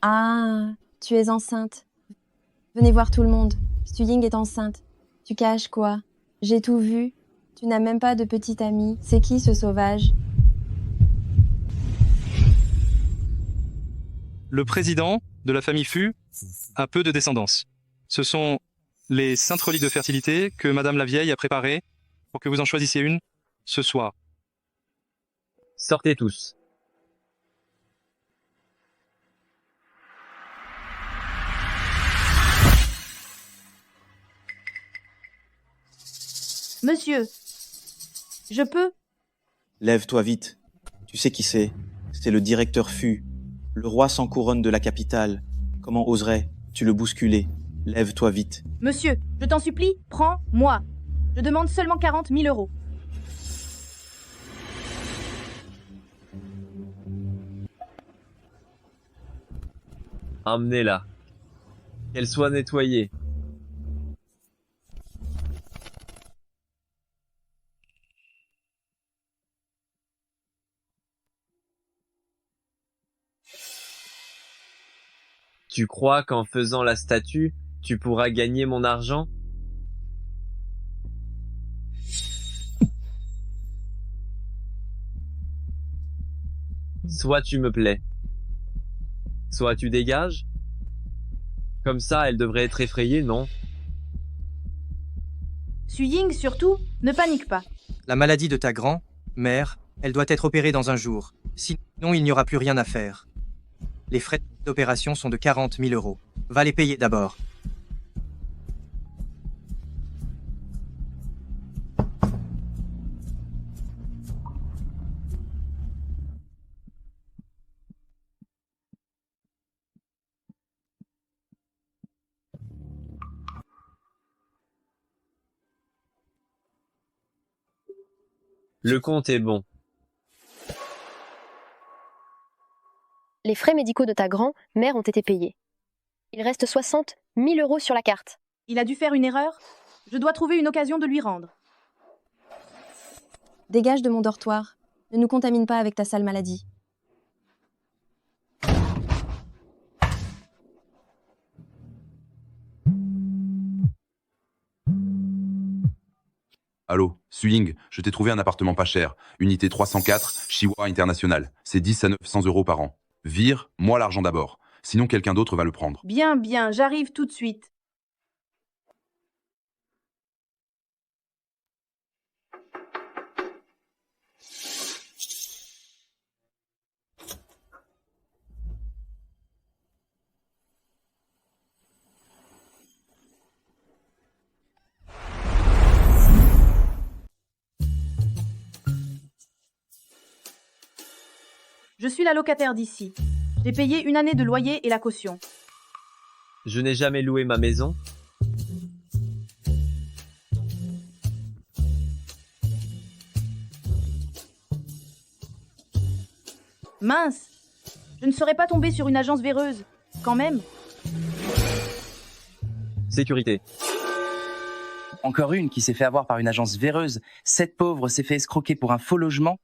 Ah, tu es enceinte. Venez voir tout le monde. Stuying est enceinte. Tu caches quoi? J'ai tout vu. Tu n'as même pas de petite amie. C'est qui ce sauvage? Le président de la famille Fu a peu de descendance. Ce sont les saintes reliques de fertilité que Madame la Vieille a préparées pour que vous en choisissiez une ce soir. Sortez tous. Monsieur, je peux? Lève-toi vite. Tu sais qui c'est? C'est le directeur Fu, le roi sans couronne de la capitale. Comment oserais-tu le bousculer? Lève-toi vite. Monsieur, je t'en supplie, prends-moi. Je demande seulement 40 000 euros. Emmenez-la. Qu'elle soit nettoyée. Tu crois qu'en faisant la statue, tu pourras gagner mon argent? Soit tu me plais, soit tu dégages. Comme ça, elle devrait être effrayée, non? Suying, surtout, ne panique pas. La maladie de ta grand-mère, elle doit être opérée dans un jour. Sinon, il n'y aura plus rien à faire. Les frais d'opération sont de 40 000 euros. Va les payer d'abord. Le compte est bon. Les frais médicaux de ta grand-mère ont été payés. Il reste 60 000 euros sur la carte. Il a dû faire une erreur. Je dois trouver une occasion de lui rendre. Dégage de mon dortoir. Ne nous contamine pas avec ta sale maladie. Allô, Suying, je t'ai trouvé un appartement pas cher. Unité 304, Shiwa International. C'est 10 à 900 euros par an. Vire, moi l'argent d'abord. Sinon quelqu'un d'autre va le prendre. Bien, bien, j'arrive tout de suite. Je suis la locataire d'ici. J'ai payé une année de loyer et la caution. Je n'ai jamais loué ma maison. Mince! Je ne serais pas tombée sur une agence véreuse. Quand même. Sécurité. Encore une qui s'est fait avoir par une agence véreuse. Cette pauvre s'est fait escroquer pour un faux logement.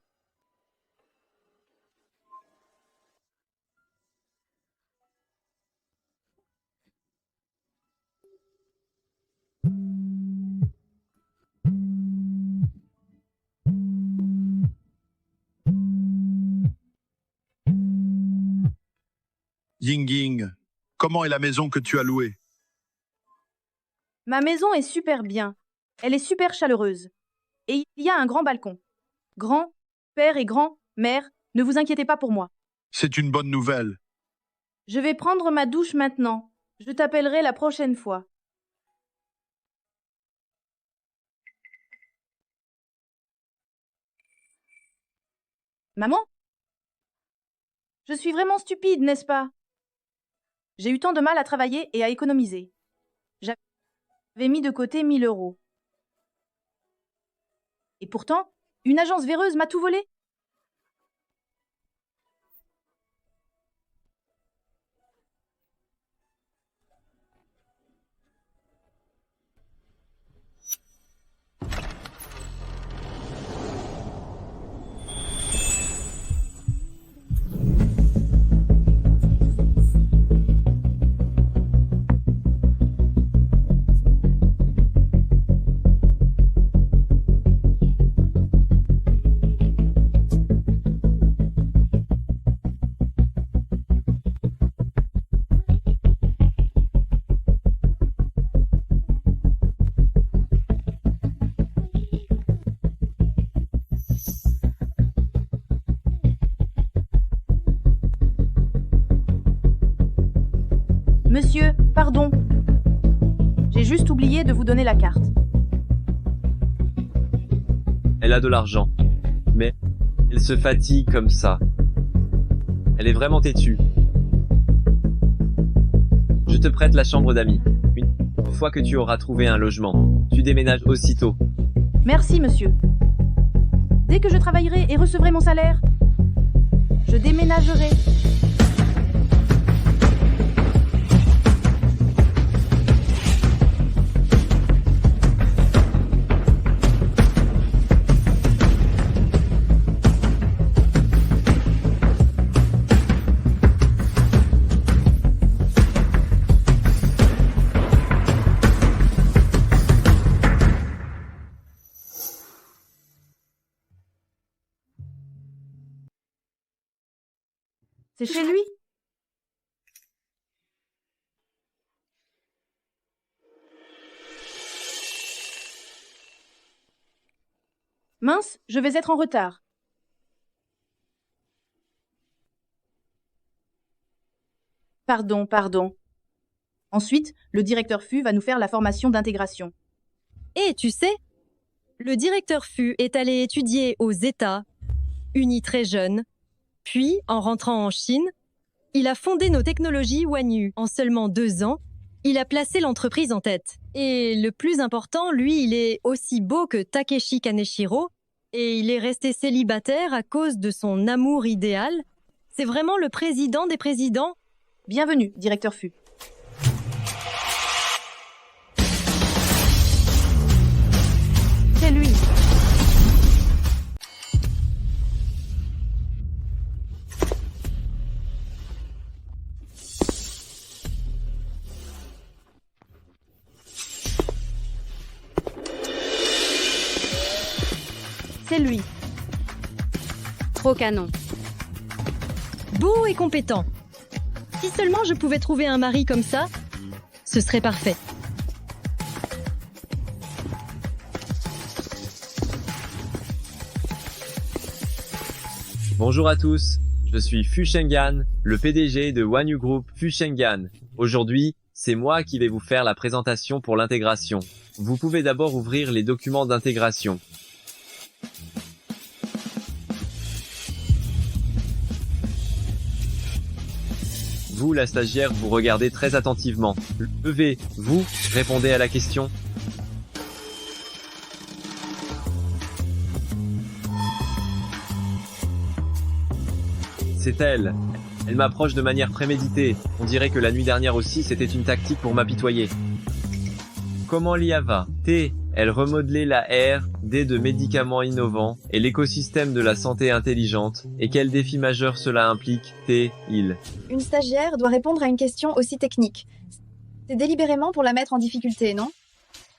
Ying Ying, comment est la maison que tu as louée? Ma maison est super bien. Elle est super chaleureuse. Et il y a un grand balcon. Grand-père et grand-mère, ne vous inquiétez pas pour moi. C'est une bonne nouvelle. Je vais prendre ma douche maintenant. Je t'appellerai la prochaine fois. Maman? Je suis vraiment stupide, n'est-ce pas? J'ai eu tant de mal à travailler et à économiser. J'avais mis de côté 1 000 euros. Et pourtant, une agence véreuse m'a tout volé. Monsieur, pardon. J'ai juste oublié de vous donner la carte. Elle a de l'argent. Mais elle se fatigue comme ça. Elle est vraiment têtue. Je te prête la chambre d'amis. Une fois que tu auras trouvé un logement, tu déménages aussitôt. Merci, monsieur. Dès que je travaillerai et recevrai mon salaire, je déménagerai. C'est chez lui? Mince, je vais être en retard. Pardon. Ensuite, le directeur FU va nous faire la formation d'intégration. Et tu sais, le directeur FU est allé étudier aux États-Unis très jeune. Puis, en rentrant en Chine, il a fondé nos technologies Wanyu. En seulement 2 ans, il a placé l'entreprise en tête. Et le plus important, lui, il est aussi beau que Takeshi Kaneshiro, et il est resté célibataire à cause de son amour idéal. C'est vraiment le président des présidents. Bienvenue, directeur FU. C'est lui. C'est lui. Trop canon. Beau et compétent. Si seulement je pouvais trouver un mari comme ça, ce serait parfait. Bonjour à tous, je suis Fu Shengan, le PDG de Wanyu Group Fu Shengan. Aujourd'hui, c'est moi qui vais vous faire la présentation pour l'intégration. Vous pouvez d'abord ouvrir les documents d'intégration. Vous, la stagiaire, vous regardez très attentivement. Levez-vous, répondez à la question. C'est elle. Elle m'approche de manière préméditée. On dirait que la nuit dernière aussi, c'était une tactique pour m'apitoyer. Comment l'IA va? T. Elle remodelait la R&D de médicaments innovants et l'écosystème de la santé intelligente. Et quel défi majeur cela implique? T. Il. Une stagiaire doit répondre à une question aussi technique. C'est délibérément pour la mettre en difficulté, non?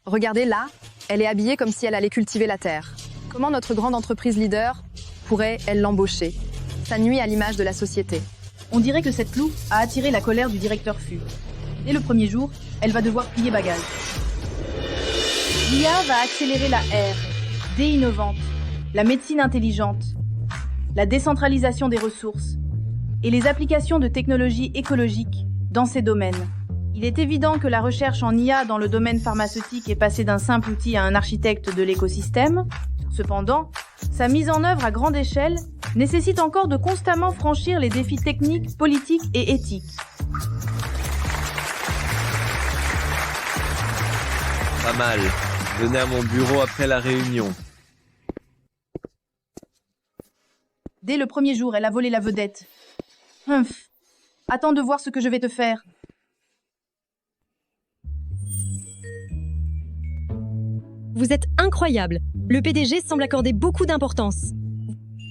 Regardez là, elle est habillée comme si elle allait cultiver la terre. Comment notre grande entreprise leader pourrait-elle l'embaucher? Ça nuit à l'image de la société. On dirait que cette loupe a attiré la colère du directeur FU. Dès le premier jour, elle va devoir plier bagage. L'IA va accélérer la R&D innovante, la médecine intelligente, la décentralisation des ressources et les applications de technologies écologiques dans ces domaines. Il est évident que la recherche en IA dans le domaine pharmaceutique est passée d'un simple outil à un architecte de l'écosystème. Cependant, sa mise en œuvre à grande échelle nécessite encore de constamment franchir les défis techniques, politiques et éthiques. Pas mal. Venez à mon bureau après la réunion. Dès le premier jour, elle a volé la vedette. Attends de voir ce que je vais te faire. Vous êtes incroyable. Le PDG semble accorder beaucoup d'importance.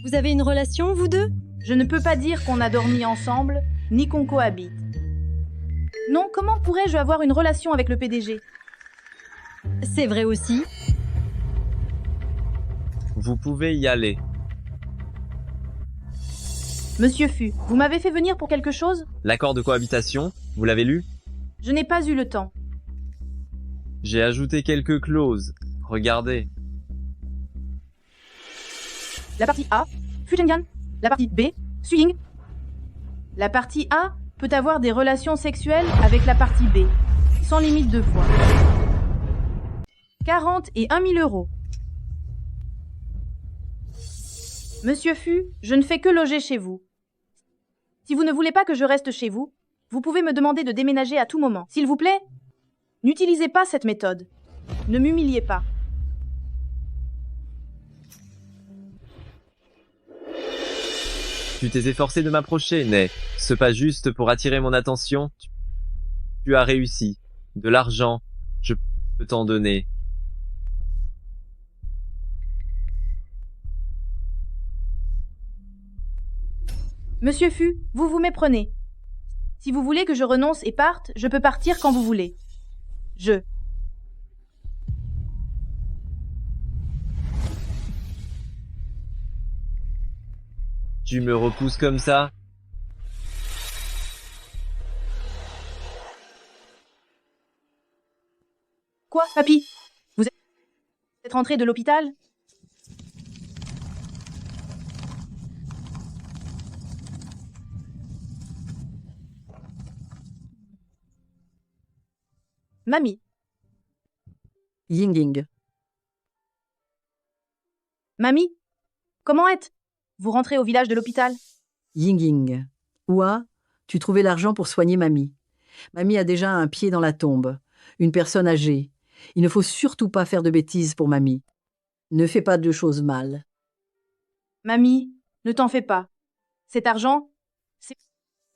Vous avez une relation, vous deux? Je ne peux pas dire qu'on a dormi ensemble, ni qu'on cohabite. Non, comment pourrais-je avoir une relation avec le PDG? C'est vrai aussi. Vous pouvez y aller. Monsieur Fu, vous m'avez fait venir pour quelque chose? L'accord de cohabitation, vous l'avez lu? Je n'ai pas eu le temps. J'ai ajouté quelques clauses. Regardez. La partie A, Fu Shengan. La partie B, Suying. La partie A, peut avoir des relations sexuelles avec la partie B, sans limite de fois. 40 et 1 000 euros. Monsieur Fu, je ne fais que loger chez vous. Si vous ne voulez pas que je reste chez vous, vous pouvez me demander de déménager à tout moment. S'il vous plaît, n'utilisez pas cette méthode. Ne m'humiliez pas. Tu t'es efforcé de m'approcher, Ney. Ce pas juste pour attirer mon attention. Tu as réussi. De l'argent, je peux t'en donner. Monsieur Fu, vous vous méprenez. Si vous voulez que je renonce et parte, je peux partir quand vous voulez. Tu me repousses comme ça? Quoi, papy? Vous êtes rentré de l'hôpital? Mamie. Ying. Mamie? Comment êtes-vous rentrée au village de l'hôpital? Ying. Ouah, tu trouvais l'argent pour soigner mamie. Mamie a déjà un pied dans la tombe. Une personne âgée. Il ne faut surtout pas faire de bêtises pour mamie. Ne fais pas de choses mal. Mamie, ne t'en fais pas. Cet argent, c'est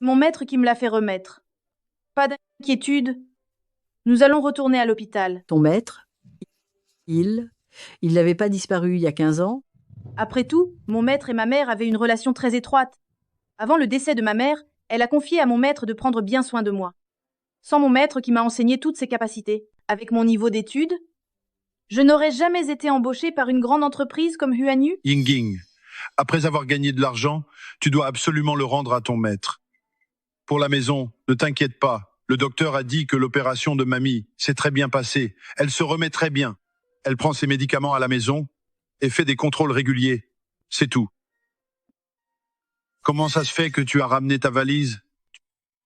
mon maître qui me l'a fait remettre. Pas d'inquiétude. Nous allons retourner à l'hôpital. Ton maître? Il n'avait pas disparu il y a 15 ans? Après tout, mon maître et ma mère avaient une relation très étroite. Avant le décès de ma mère, elle a confié à mon maître de prendre bien soin de moi. Sans mon maître qui m'a enseigné toutes ses capacités, avec mon niveau d'études, je n'aurais jamais été embauchée par une grande entreprise comme Huanyu. Ying, après avoir gagné de l'argent, tu dois absolument le rendre à ton maître. Pour la maison, ne t'inquiète pas. Le docteur a dit que l'opération de mamie s'est très bien passée. Elle se remet très bien. Elle prend ses médicaments à la maison et fait des contrôles réguliers. C'est tout. Comment ça se fait que tu as ramené ta valise?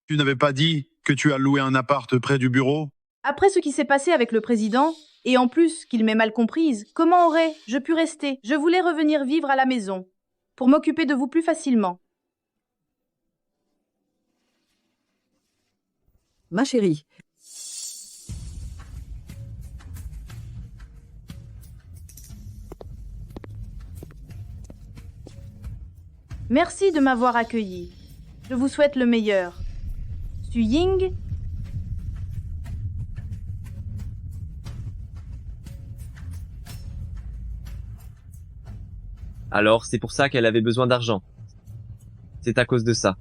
Tu n'avais pas dit que tu as loué un appart près du bureau? Après ce qui s'est passé avec le président, et en plus qu'il m'ait mal comprise, comment aurais-je pu rester? Je voulais revenir vivre à la maison, pour m'occuper de vous plus facilement. Ma chérie. Merci de m'avoir accueilli. Je vous souhaite le meilleur. Su Ying. Alors, c'est pour ça qu'elle avait besoin d'argent. C'est à cause de ça.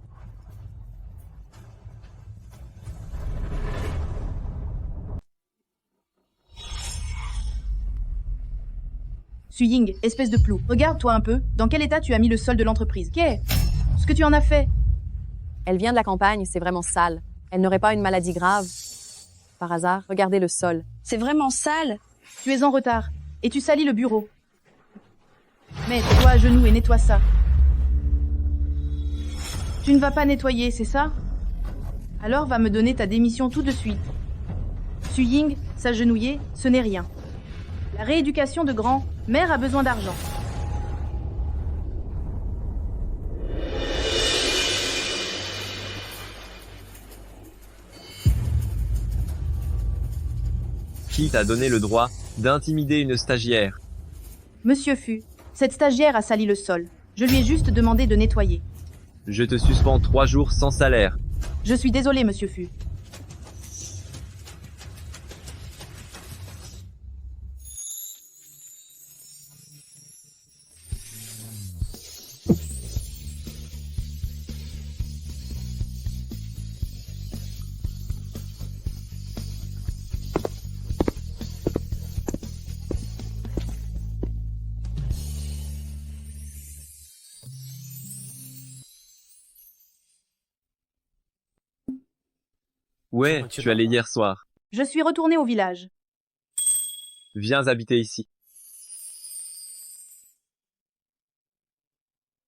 Su Ying, espèce de plou. Regarde-toi un peu. Dans quel état tu as mis le sol de l'entreprise? Qu'est-ce que tu en as fait? Elle vient de la campagne, c'est vraiment sale. Elle n'aurait pas une maladie grave. Par hasard, regardez le sol. C'est vraiment sale. Tu es en retard. Et tu salis le bureau. Mets-toi à genoux et nettoie ça. Tu ne vas pas nettoyer, c'est ça? Alors va me donner ta démission tout de suite. Su Ying, s'agenouiller, ce n'est rien. La rééducation de grand-mère a besoin d'argent. Qui t'a donné le droit d'intimider une stagiaire? Monsieur Fu, cette stagiaire a sali le sol. Je lui ai juste demandé de nettoyer. Je te suspends 3 jours sans salaire. Je suis désolé, monsieur Fu. Ouais, tu allais hier soir. Je suis retourné au village. Viens habiter ici.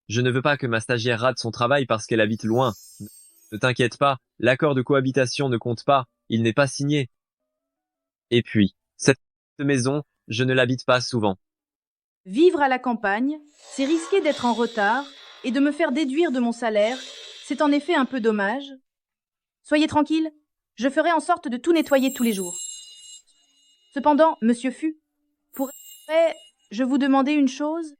Je ne veux pas que ma stagiaire rate son travail parce qu'elle habite loin Ne t'inquiète pas, l'accord de cohabitation ne compte pas, il n'est pas signé. Et puis, cette maison, je ne l'habite pas souvent. Vivre à la campagne, c'est risquer d'être en retard et de me faire déduire de mon salaire. C'est en effet un peu dommage. Soyez tranquille, je ferai en sorte de tout nettoyer tous les jours. Cependant, Monsieur Fu, pourrais-je vous demander une chose?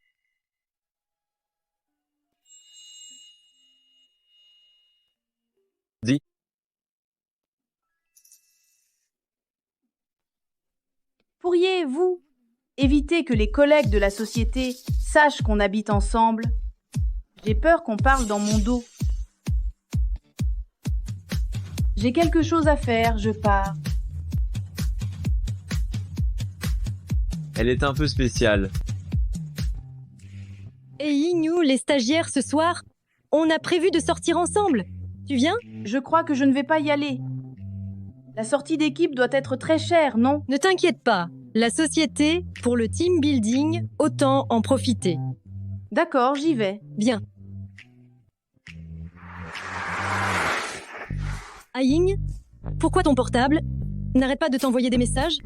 Dis. Pourriez-vous éviter que les collègues de la société sachent qu'on habite ensemble? J'ai peur qu'on parle dans mon dos. J'ai quelque chose à faire, je pars. Elle est un peu spéciale. Et Yingyu, les stagiaires, ce soir, on a prévu de sortir ensemble. Tu viens? Je crois que je ne vais pas y aller. La sortie d'équipe doit être très chère, non? Ne t'inquiète pas. La société, pour le team building, autant en profiter. D'accord, j'y vais. Bien. Aïng, pourquoi ton portable n'arrête pas de t'envoyer des messages?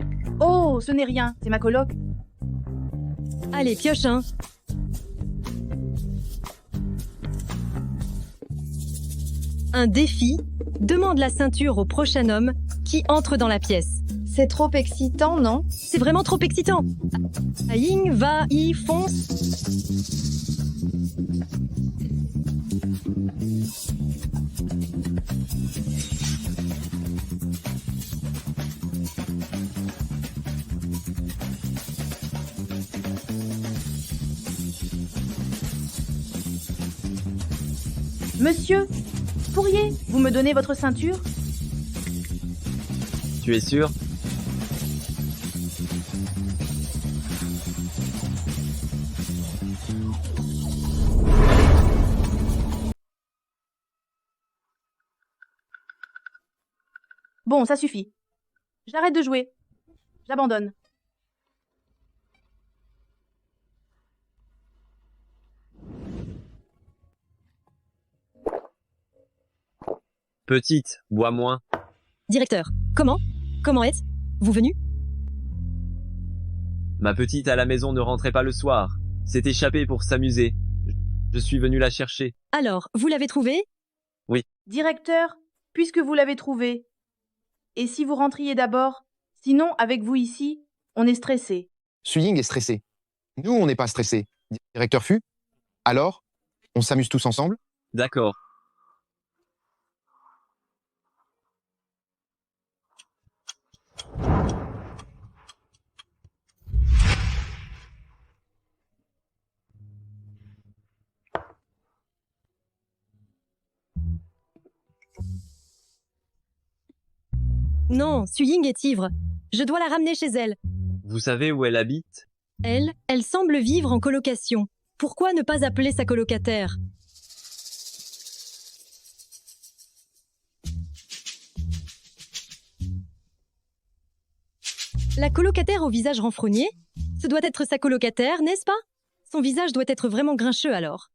Oh, ce n'est rien, c'est ma coloc. Allez, pioche un. Un défi, demande la ceinture au prochain homme qui entre dans la pièce. C'est trop excitant, non? C'est vraiment trop excitant. Aïng va y fonce. Monsieur, pourriez-vous me donner votre ceinture? Tu es sûr? Bon, ça suffit. J'arrête de jouer. J'abandonne. Petite, bois moins. Directeur, comment est-ce? Vous venu? Ma petite à la maison ne rentrait pas le soir. S'est échappée pour s'amuser. Je suis venu la chercher. Alors, vous l'avez trouvée? Oui. Directeur, puisque vous l'avez trouvée, et si vous rentriez d'abord? Sinon, avec vous ici, on est stressé. Suying est stressé. Nous, on n'est pas stressés. Directeur Fu? Alors? On s'amuse tous ensemble? D'accord. Non, Suying est ivre. Je dois la ramener chez elle. Vous savez où elle habite? Elle semble vivre en colocation. Pourquoi ne pas appeler sa colocataire? La colocataire au visage renfrogné? Ce doit être sa colocataire, n'est-ce pas? Son visage doit être vraiment grincheux alors.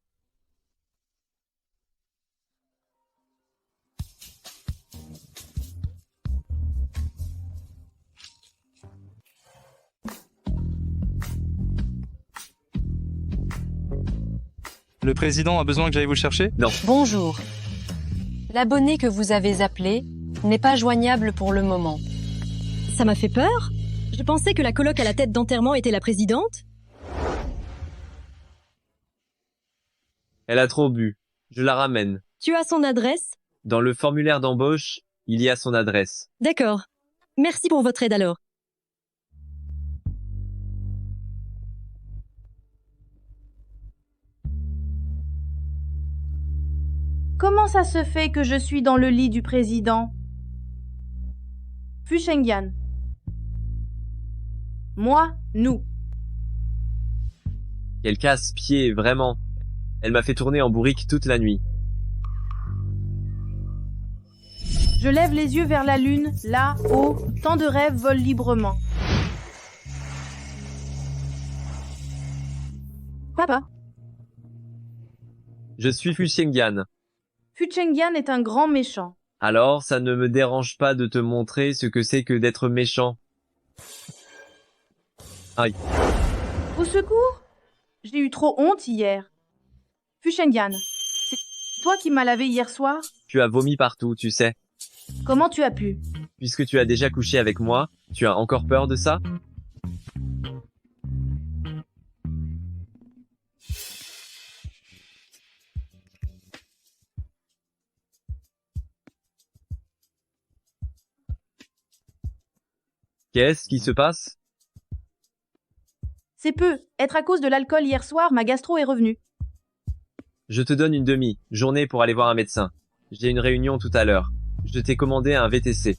Le président a besoin que j'aille vous le chercher? Non. Bonjour. L'abonné que vous avez appelé n'est pas joignable pour le moment. Ça m'a fait peur. Je pensais que la coloc à la tête d'enterrement était la présidente. Elle a trop bu. Je la ramène. Tu as son adresse? Dans le formulaire d'embauche, il y a son adresse. D'accord. Merci pour votre aide alors. Comment ça se fait que je suis dans le lit du président? Fu Shengyan. Moi, nous. Elle casse-pied, vraiment. Elle m'a fait tourner en bourrique toute la nuit. Je lève les yeux vers la lune, là, haut, tant de rêves volent librement. Papa. Je suis Fu Shengyan. Fu Chengyan est un grand méchant. Alors, ça ne me dérange pas de te montrer ce que c'est que d'être méchant. Aïe. Au secours? J'ai eu trop honte hier. Fu Chengyan, c'est toi qui m'as lavé hier soir? Tu as vomi partout, tu sais. Comment tu as pu? Puisque tu as déjà couché avec moi, tu as encore peur de ça? Qu'est-ce qui se passe? C'est peu. Être à cause de l'alcool hier soir, ma gastro est revenue. Je te donne une demi-journée pour aller voir un médecin. J'ai une réunion tout à l'heure. Je t'ai commandé un VTC.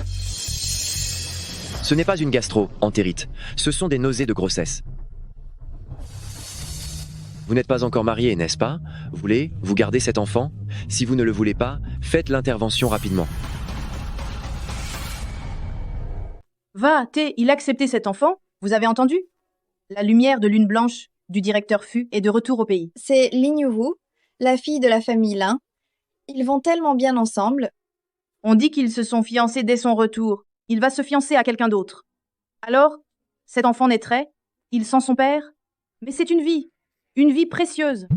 Ce n'est pas une gastro-entérite. Ce sont des nausées de grossesse. Vous n'êtes pas encore marié, n'est-ce pas? Voulez-vous garder cet enfant? Si vous ne le voulez pas, faites l'intervention rapidement. Va, il a accepté cet enfant? Vous avez entendu? La lumière de lune blanche du directeur Fu est de retour au pays. C'est Lin Yuwu, la fille de la famille Lin. Ils vont tellement bien ensemble. On dit qu'ils se sont fiancés dès son retour. Il va se fiancer à quelqu'un d'autre. Alors, cet enfant naîtrait, il sent son père, mais c'est une vie précieuse.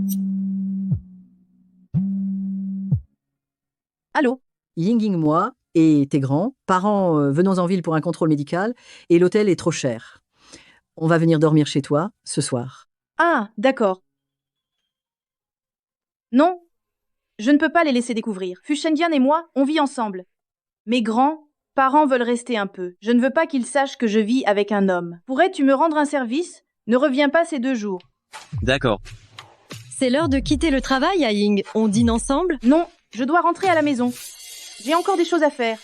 Allô? Ying, moi et tes grands, parents, venons en ville pour un contrôle médical et l'hôtel est trop cher. On va venir dormir chez toi ce soir. Ah, d'accord. Non, je ne peux pas les laisser découvrir. Fu Chengyan et moi, on vit ensemble. Mes grands-parents veulent rester un peu. Je ne veux pas qu'ils sachent que je vis avec un homme. Pourrais-tu me rendre un service? Ne reviens pas ces 2 jours. D'accord. C'est l'heure de quitter le travail, Ying. On dîne ensemble? Non, je dois rentrer à la maison. J'ai encore des choses à faire.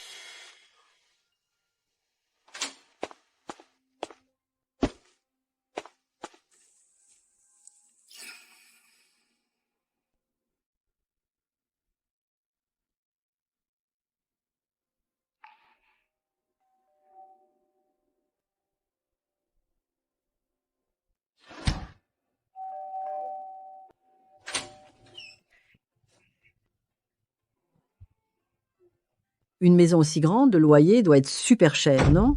Une maison aussi grande, le loyer doit être super cher, non?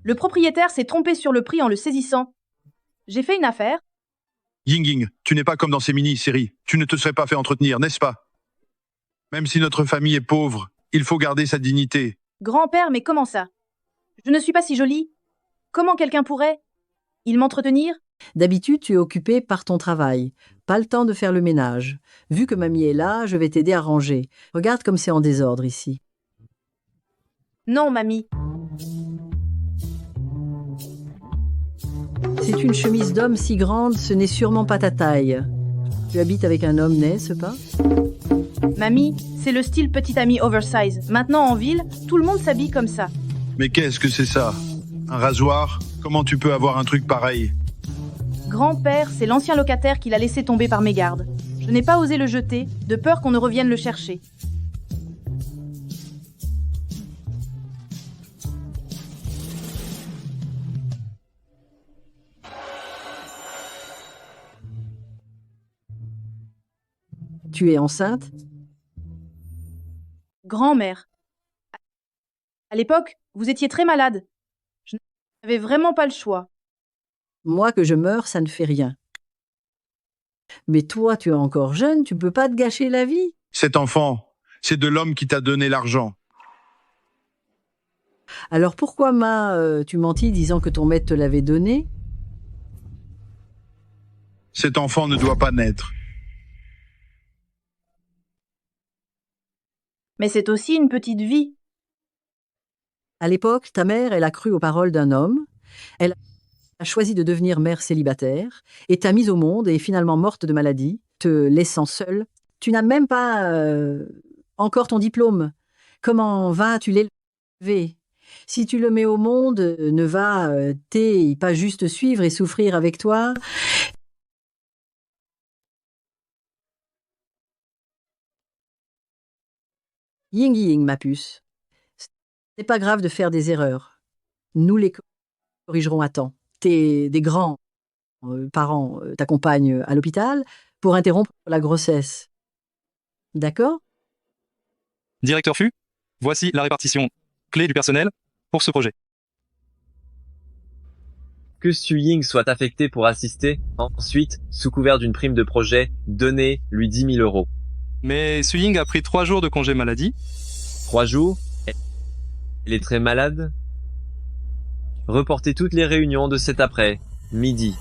Le propriétaire s'est trompé sur le prix en le saisissant. J'ai fait une affaire. Ying, tu n'es pas comme dans ces mini-séries. Tu ne te serais pas fait entretenir, n'est-ce pas? Même si notre famille est pauvre, il faut garder sa dignité. Grand-père, mais comment ça? Je ne suis pas si jolie. Comment quelqu'un pourrait? Il m'entretenir? D'habitude, tu es occupé par ton travail. Pas le temps de faire le ménage. Vu que mamie est là, je vais t'aider à ranger. Regarde comme c'est en désordre ici. Non, mamie. C'est une chemise d'homme si grande, ce n'est sûrement pas ta taille. Tu habites avec un homme, n'est-ce pas? Mamie, c'est le style petit ami oversize. Maintenant en ville, tout le monde s'habille comme ça. Mais qu'est-ce que c'est ça? Un rasoir? Comment tu peux avoir un truc pareil? Grand-père, c'est l'ancien locataire qui l'a laissé tomber par mégarde. Je n'ai pas osé le jeter, de peur qu'on ne revienne le chercher. Tu es enceinte? Grand-mère. À l'époque, vous étiez très malade. Je n'avais vraiment pas le choix. Moi, que je meurs, ça ne fait rien. Mais toi, tu es encore jeune, tu peux pas te gâcher la vie. Cet enfant, c'est de l'homme qui t'a donné l'argent. Alors pourquoi, tu mentis disant que ton maître te l'avait donné? Cet enfant ne doit pas naître. Mais c'est aussi une petite vie. À l'époque, ta mère, elle a cru aux paroles d'un homme. Elle a choisi de devenir mère célibataire et t'a mise au monde et est finalement morte de maladie, te laissant seule. Tu n'as même pas encore ton diplôme. Comment vas-tu l'élever? Si tu le mets au monde, ne va-t-il pas juste suivre et souffrir avec toi? Ying, ma puce. C'est pas grave de faire des erreurs. Nous les corrigerons à temps. Des grands parents t'accompagnent à l'hôpital pour interrompre la grossesse. D'accord? Directeur FU, voici la répartition clé du personnel pour ce projet. Que Su Ying soit affecté pour assister. Ensuite, sous couvert d'une prime de projet, donnez-lui 10 000 euros. Mais Su Ying a pris 3 jours de congé maladie. 3 jours? Elle est très malade? Reportez toutes les réunions de cet après-midi.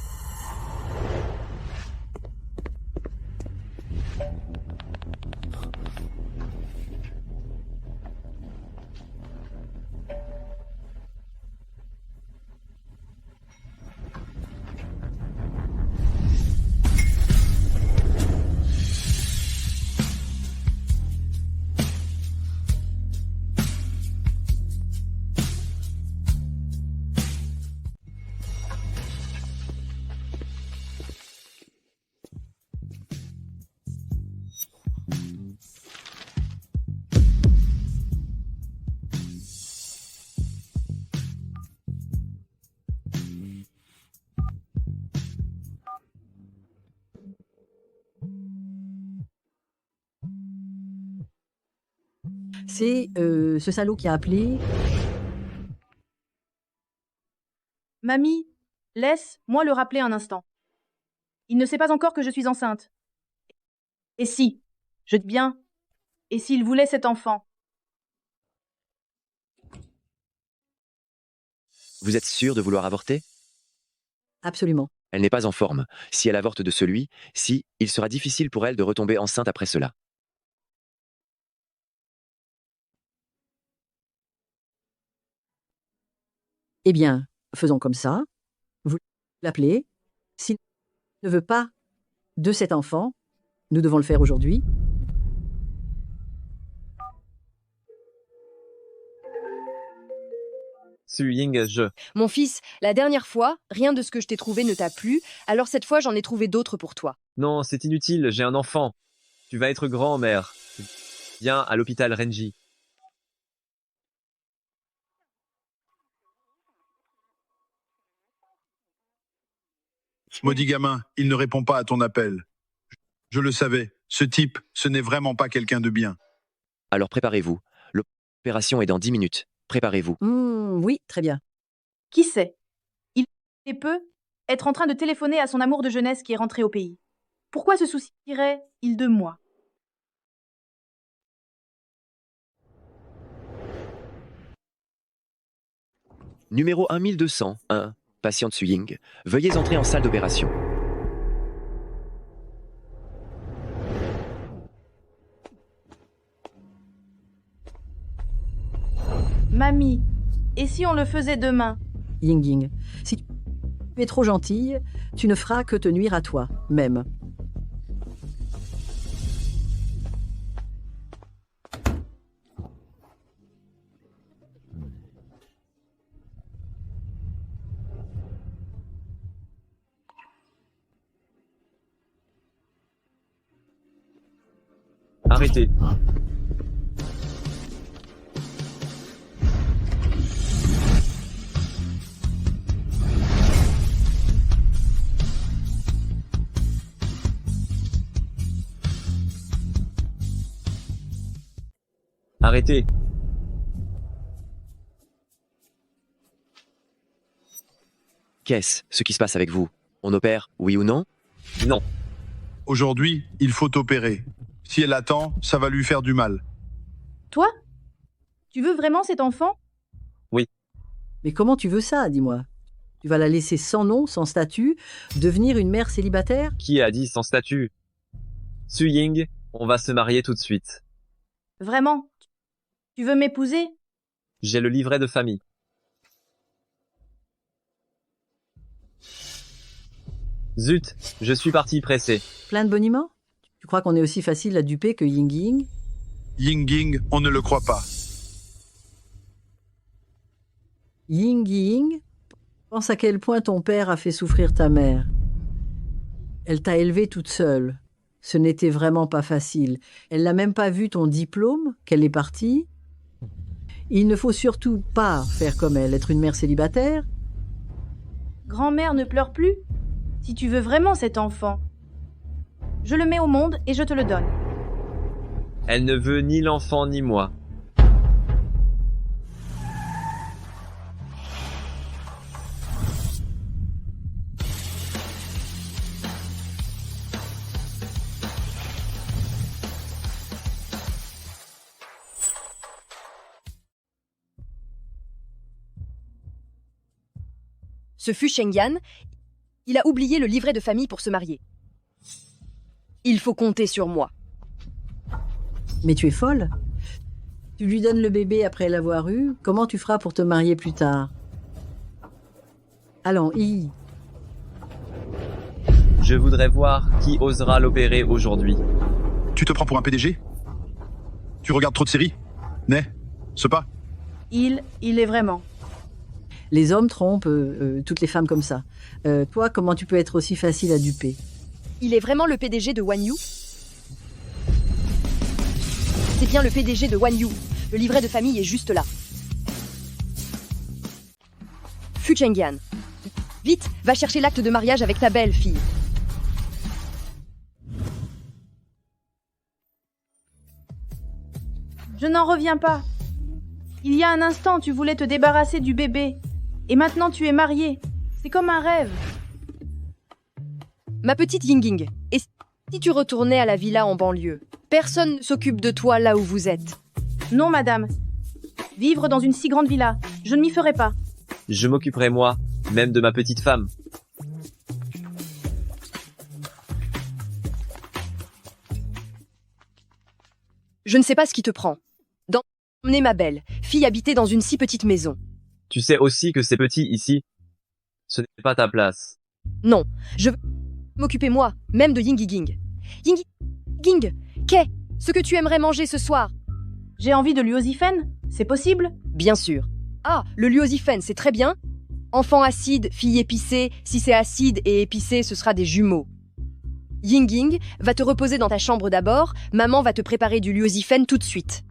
C'est ce salaud qui a appelé. Mamie, laisse-moi le rappeler un instant. Il ne sait pas encore que je suis enceinte. Et si, je dis bien, et s'il voulait cet enfant? Vous êtes sûr de vouloir avorter? Absolument. Elle n'est pas en forme. Si elle avorte de celui-ci, il sera difficile pour elle de retomber enceinte après cela. Eh bien, faisons comme ça. Vous l'appelez. S'il ne veut pas de cet enfant, nous devons le faire aujourd'hui. Su Ying, Mon fils, la dernière fois, rien de ce que je t'ai trouvé ne t'a plu, alors cette fois j'en ai trouvé d'autres pour toi. Non, c'est inutile, j'ai un enfant. Tu vas être grand-mère. Viens à l'hôpital Renji. Maudit gamin, il ne répond pas à ton appel. Je le savais, ce type, ce n'est vraiment pas quelqu'un de bien. Alors préparez-vous. L'opération est dans 10 minutes. Préparez-vous. Oui, très bien. Qui sait? Il peut être en train de téléphoner à son amour de jeunesse qui est rentré au pays. Pourquoi se soucierait-il de moi? Numéro 1201, patiente Su Ying. Veuillez entrer en salle d'opération. Mamie, et si on le faisait demain? Ying Ying, si tu es trop gentille, tu ne feras que te nuire à toi, même. Arrêtez. Arrêtez. Qu'est-ce qui se passe avec vous? On opère, oui ou non? Non. Aujourd'hui, il faut opérer. Si elle attend, ça va lui faire du mal. Toi? Tu veux vraiment cet enfant? Oui. Mais comment tu veux ça, dis-moi? Tu vas la laisser sans nom, sans statut, devenir une mère célibataire? Qui a dit sans statut? Su Ying, on va se marier tout de suite. Vraiment? Tu veux m'épouser? J'ai le livret de famille. Zut, je suis parti pressé. Plein de boniments? Tu crois qu'on est aussi facile à duper que Ying Ying? Ying Ying, on ne le croit pas. Ying Ying, pense à quel point ton père a fait souffrir ta mère. Elle t'a élevée toute seule. Ce n'était vraiment pas facile. Elle n'a même pas vu ton diplôme, qu'elle est partie. Il ne faut surtout pas faire comme elle, être une mère célibataire. Grand-mère ne pleure plus? Si tu veux vraiment cet enfant. Je le mets au monde et je te le donne. Elle ne veut ni l'enfant ni moi. Ce fut Shengyan. Il a oublié le livret de famille pour se marier. Il faut compter sur moi. Mais tu es folle. Tu lui donnes le bébé après l'avoir eu. Comment tu feras pour te marier plus tard? Allons, Yi. Je voudrais voir qui osera l'opérer aujourd'hui. Tu te prends pour un PDG? Tu regardes trop de séries? Né? Ce pas? Il est vraiment. Les hommes trompent toutes les femmes comme ça. Toi, comment tu peux être aussi facile à duper? Il est vraiment le PDG de Wanyu? C'est bien le PDG de Wanyu. Le livret de famille est juste là. Fu Chengyan. Vite, va chercher l'acte de mariage avec ta belle-fille. Je n'en reviens pas. Il y a un instant, tu voulais te débarrasser du bébé. Et maintenant, tu es mariée. C'est comme un rêve. Ma petite Yingying, et si tu retournais à la villa en banlieue? Personne ne s'occupe de toi là où vous êtes. Non, madame. Vivre dans une si grande villa, je ne m'y ferai pas. Je m'occuperai moi, même de ma petite femme. Je ne sais pas ce qui te prend. D'emmener ma belle fille habiter dans une si petite maison. Tu sais aussi que c'est petit ici. Ce n'est pas ta place. Non, je veux m'occuper moi, même de Yingying. Yingying, qu'est ce que tu aimerais manger ce soir? J'ai envie de luozifen, c'est possible? Bien sûr. Ah, le luozifen, c'est très bien. Enfant acide, fille épicée, si c'est acide et épicé, ce sera des jumeaux. Yingying, va te reposer dans ta chambre d'abord, maman va te préparer du luozifen tout de suite.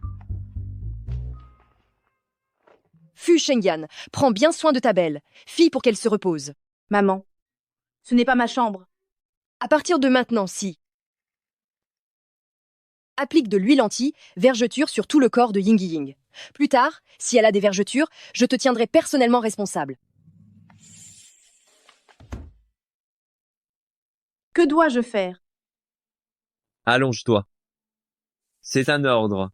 Fu Shengyan, prends bien soin de ta belle fille pour qu'elle se repose. Maman, ce n'est pas ma chambre. À partir de maintenant, si. Applique de l'huile anti-vergeture sur tout le corps de Yingying. Plus tard, si elle a des vergetures, je te tiendrai personnellement responsable. Que dois-je faire? Allonge-toi. C'est un ordre.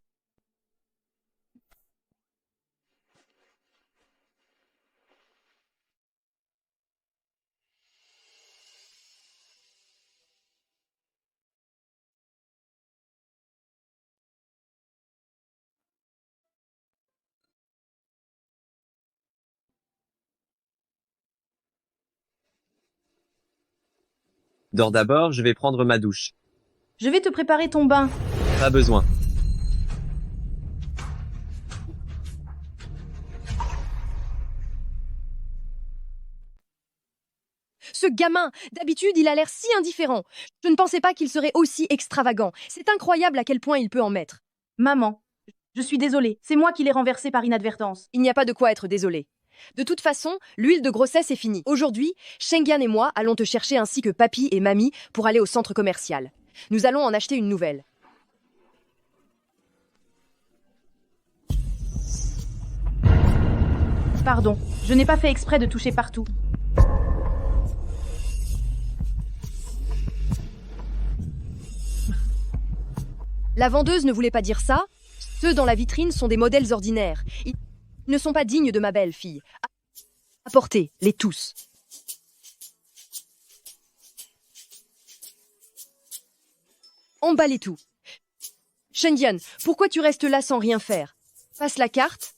Dors d'abord, je vais prendre ma douche. Je vais te préparer ton bain. Pas besoin. Ce gamin, d'habitude, il a l'air si indifférent. Je ne pensais pas qu'il serait aussi extravagant. C'est incroyable à quel point il peut en mettre. Maman, je suis désolée. C'est moi qui l'ai renversé par inadvertance. Il n'y a pas de quoi être désolé. De toute façon, l'huile de grossesse est finie. Aujourd'hui, Shengyan et moi allons te chercher ainsi que papy et mamie pour aller au centre commercial. Nous allons en acheter une nouvelle. Pardon, je n'ai pas fait exprès de toucher partout. La vendeuse ne voulait pas dire ça. Ceux dans la vitrine sont des modèles ordinaires. Ils ne sont pas dignes de ma belle-fille. Apportez-les tous. Emballez tout. Shengyan, pourquoi tu restes là sans rien faire? Passe la carte.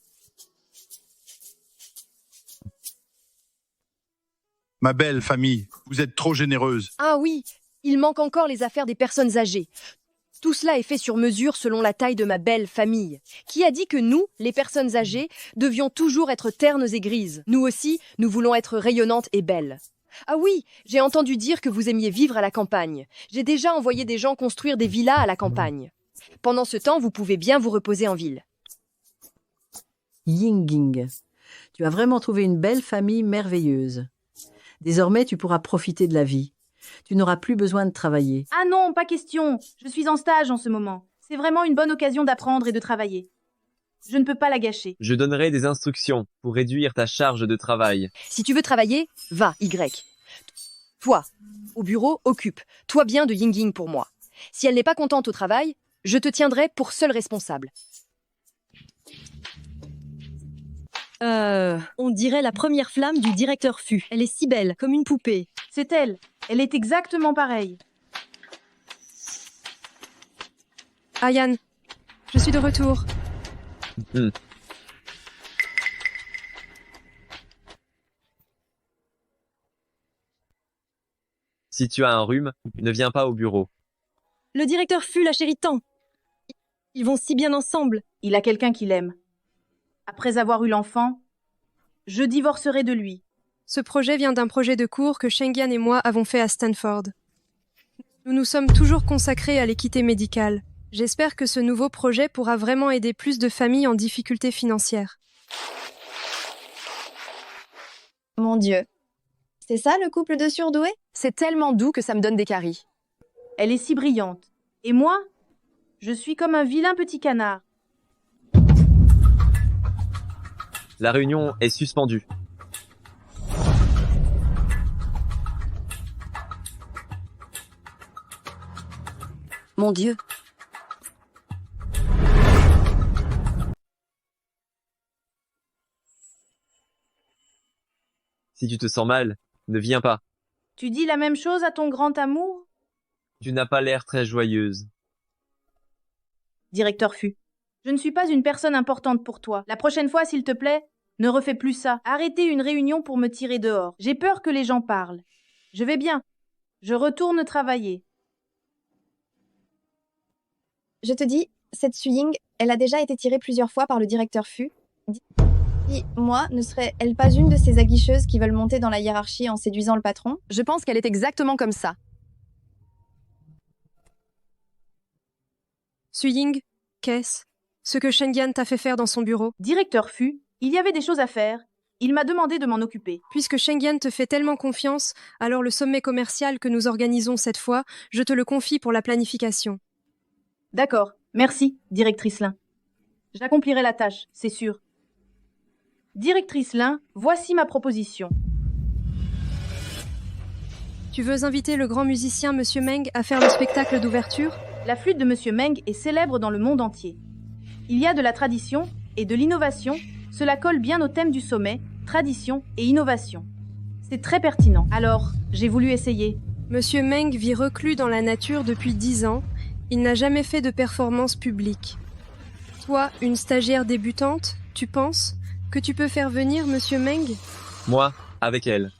Ma belle famille, vous êtes trop généreuse. Ah oui, il manque encore les affaires des personnes âgées. Tout cela est fait sur mesure selon la taille de ma belle famille. Qui a dit que nous, les personnes âgées, devions toujours être ternes et grises? Nous aussi, nous voulons être rayonnantes et belles. Ah oui, j'ai entendu dire que vous aimiez vivre à la campagne. J'ai déjà envoyé des gens construire des villas à la campagne. Pendant ce temps, vous pouvez bien vous reposer en ville. Yingying, tu as vraiment trouvé une belle famille merveilleuse. Désormais, tu pourras profiter de la vie. Tu n'auras plus besoin de travailler. Ah non, pas question. Je suis en stage en ce moment. C'est vraiment une bonne occasion d'apprendre et de travailler. Je ne peux pas la gâcher. Je donnerai des instructions pour réduire ta charge de travail. Si tu veux travailler, va, Y. Toi, au bureau, occupe. Toi bien de Ying Ying pour moi. Si elle n'est pas contente au travail, je te tiendrai pour seul responsable. On dirait la première flamme du directeur Fu. Elle est si belle, comme une poupée. C'est elle. Elle est exactement pareille. Ayan, je suis de retour. Si tu as un rhume, ne viens pas au bureau. Le directeur Fu la chérit tant. Ils vont si bien ensemble. Il a quelqu'un qu'il aime. Après avoir eu l'enfant, je divorcerai de lui. Ce projet vient d'un projet de cours que Shengyan et moi avons fait à Stanford. Nous nous sommes toujours consacrés à l'équité médicale. J'espère que ce nouveau projet pourra vraiment aider plus de familles en difficulté financière. Mon Dieu. C'est ça le couple de surdoués? C'est tellement doux que ça me donne des caries. Elle est si brillante. Et moi, je suis comme un vilain petit canard. La réunion est suspendue. Mon Dieu. Si tu te sens mal, ne viens pas. Tu dis la même chose à ton grand amour? Tu n'as pas l'air très joyeuse. Directeur Fu, je ne suis pas une personne importante pour toi. La prochaine fois, s'il te plaît, ne refais plus ça. Arrêtez une réunion pour me tirer dehors. J'ai peur que les gens parlent. Je vais bien. Je retourne travailler. Je te dis, cette Suying, elle a déjà été tirée plusieurs fois par le directeur Fu. Dis-moi, ne serait-elle pas une de ces aguicheuses qui veulent monter dans la hiérarchie en séduisant le patron? Je pense qu'elle est exactement comme ça. Suying, qu'est-ce? Ce que Shengyan t'a fait faire dans son bureau? Directeur Fu, il y avait des choses à faire. Il m'a demandé de m'en occuper. Puisque Shengyan te fait tellement confiance, alors le sommet commercial que nous organisons cette fois, je te le confie pour la planification. D'accord, merci, directrice Lin. J'accomplirai la tâche, c'est sûr. Directrice Lin, voici ma proposition. Tu veux inviter le grand musicien Monsieur Meng à faire le spectacle d'ouverture? La flûte de Monsieur Meng est célèbre dans le monde entier. Il y a de la tradition et de l'innovation. Cela colle bien au thème du sommet, tradition et innovation. C'est très pertinent. Alors, j'ai voulu essayer. Monsieur Meng vit reclus dans la nature depuis 10 ans. Il n'a jamais fait de performance publique. Toi, une stagiaire débutante, tu penses que tu peux faire venir Monsieur Meng? Moi, avec elle.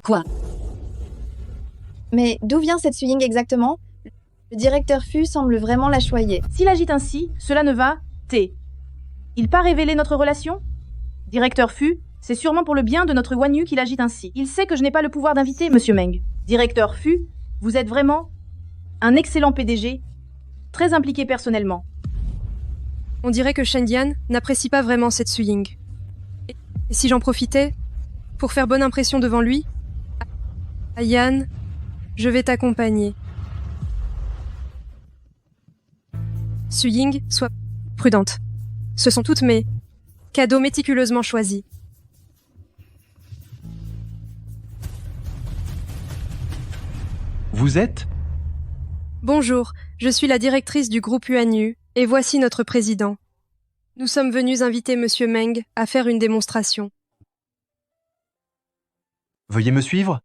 Quoi? Mais d'où vient cette Suying exactement? Le directeur Fu semble vraiment la choyer. S'il agite ainsi, cela ne va Il pas révéler notre relation? Directeur Fu, c'est sûrement pour le bien de notre Guan Yu qu'il agite ainsi. Il sait que je n'ai pas le pouvoir d'inviter Monsieur Meng. Directeur Fu, vous êtes vraiment un excellent PDG, très impliqué personnellement. On dirait que Shengyan n'apprécie pas vraiment cette Suying. Et si j'en profitais pour faire bonne impression devant lui? Ayan, je vais t'accompagner. Suying, sois prudente. Ce sont toutes mes cadeaux méticuleusement choisis. Vous êtes? Bonjour, je suis la directrice du groupe UANU et voici notre président. Nous sommes venus inviter Monsieur Meng à faire une démonstration. Veuillez me suivre.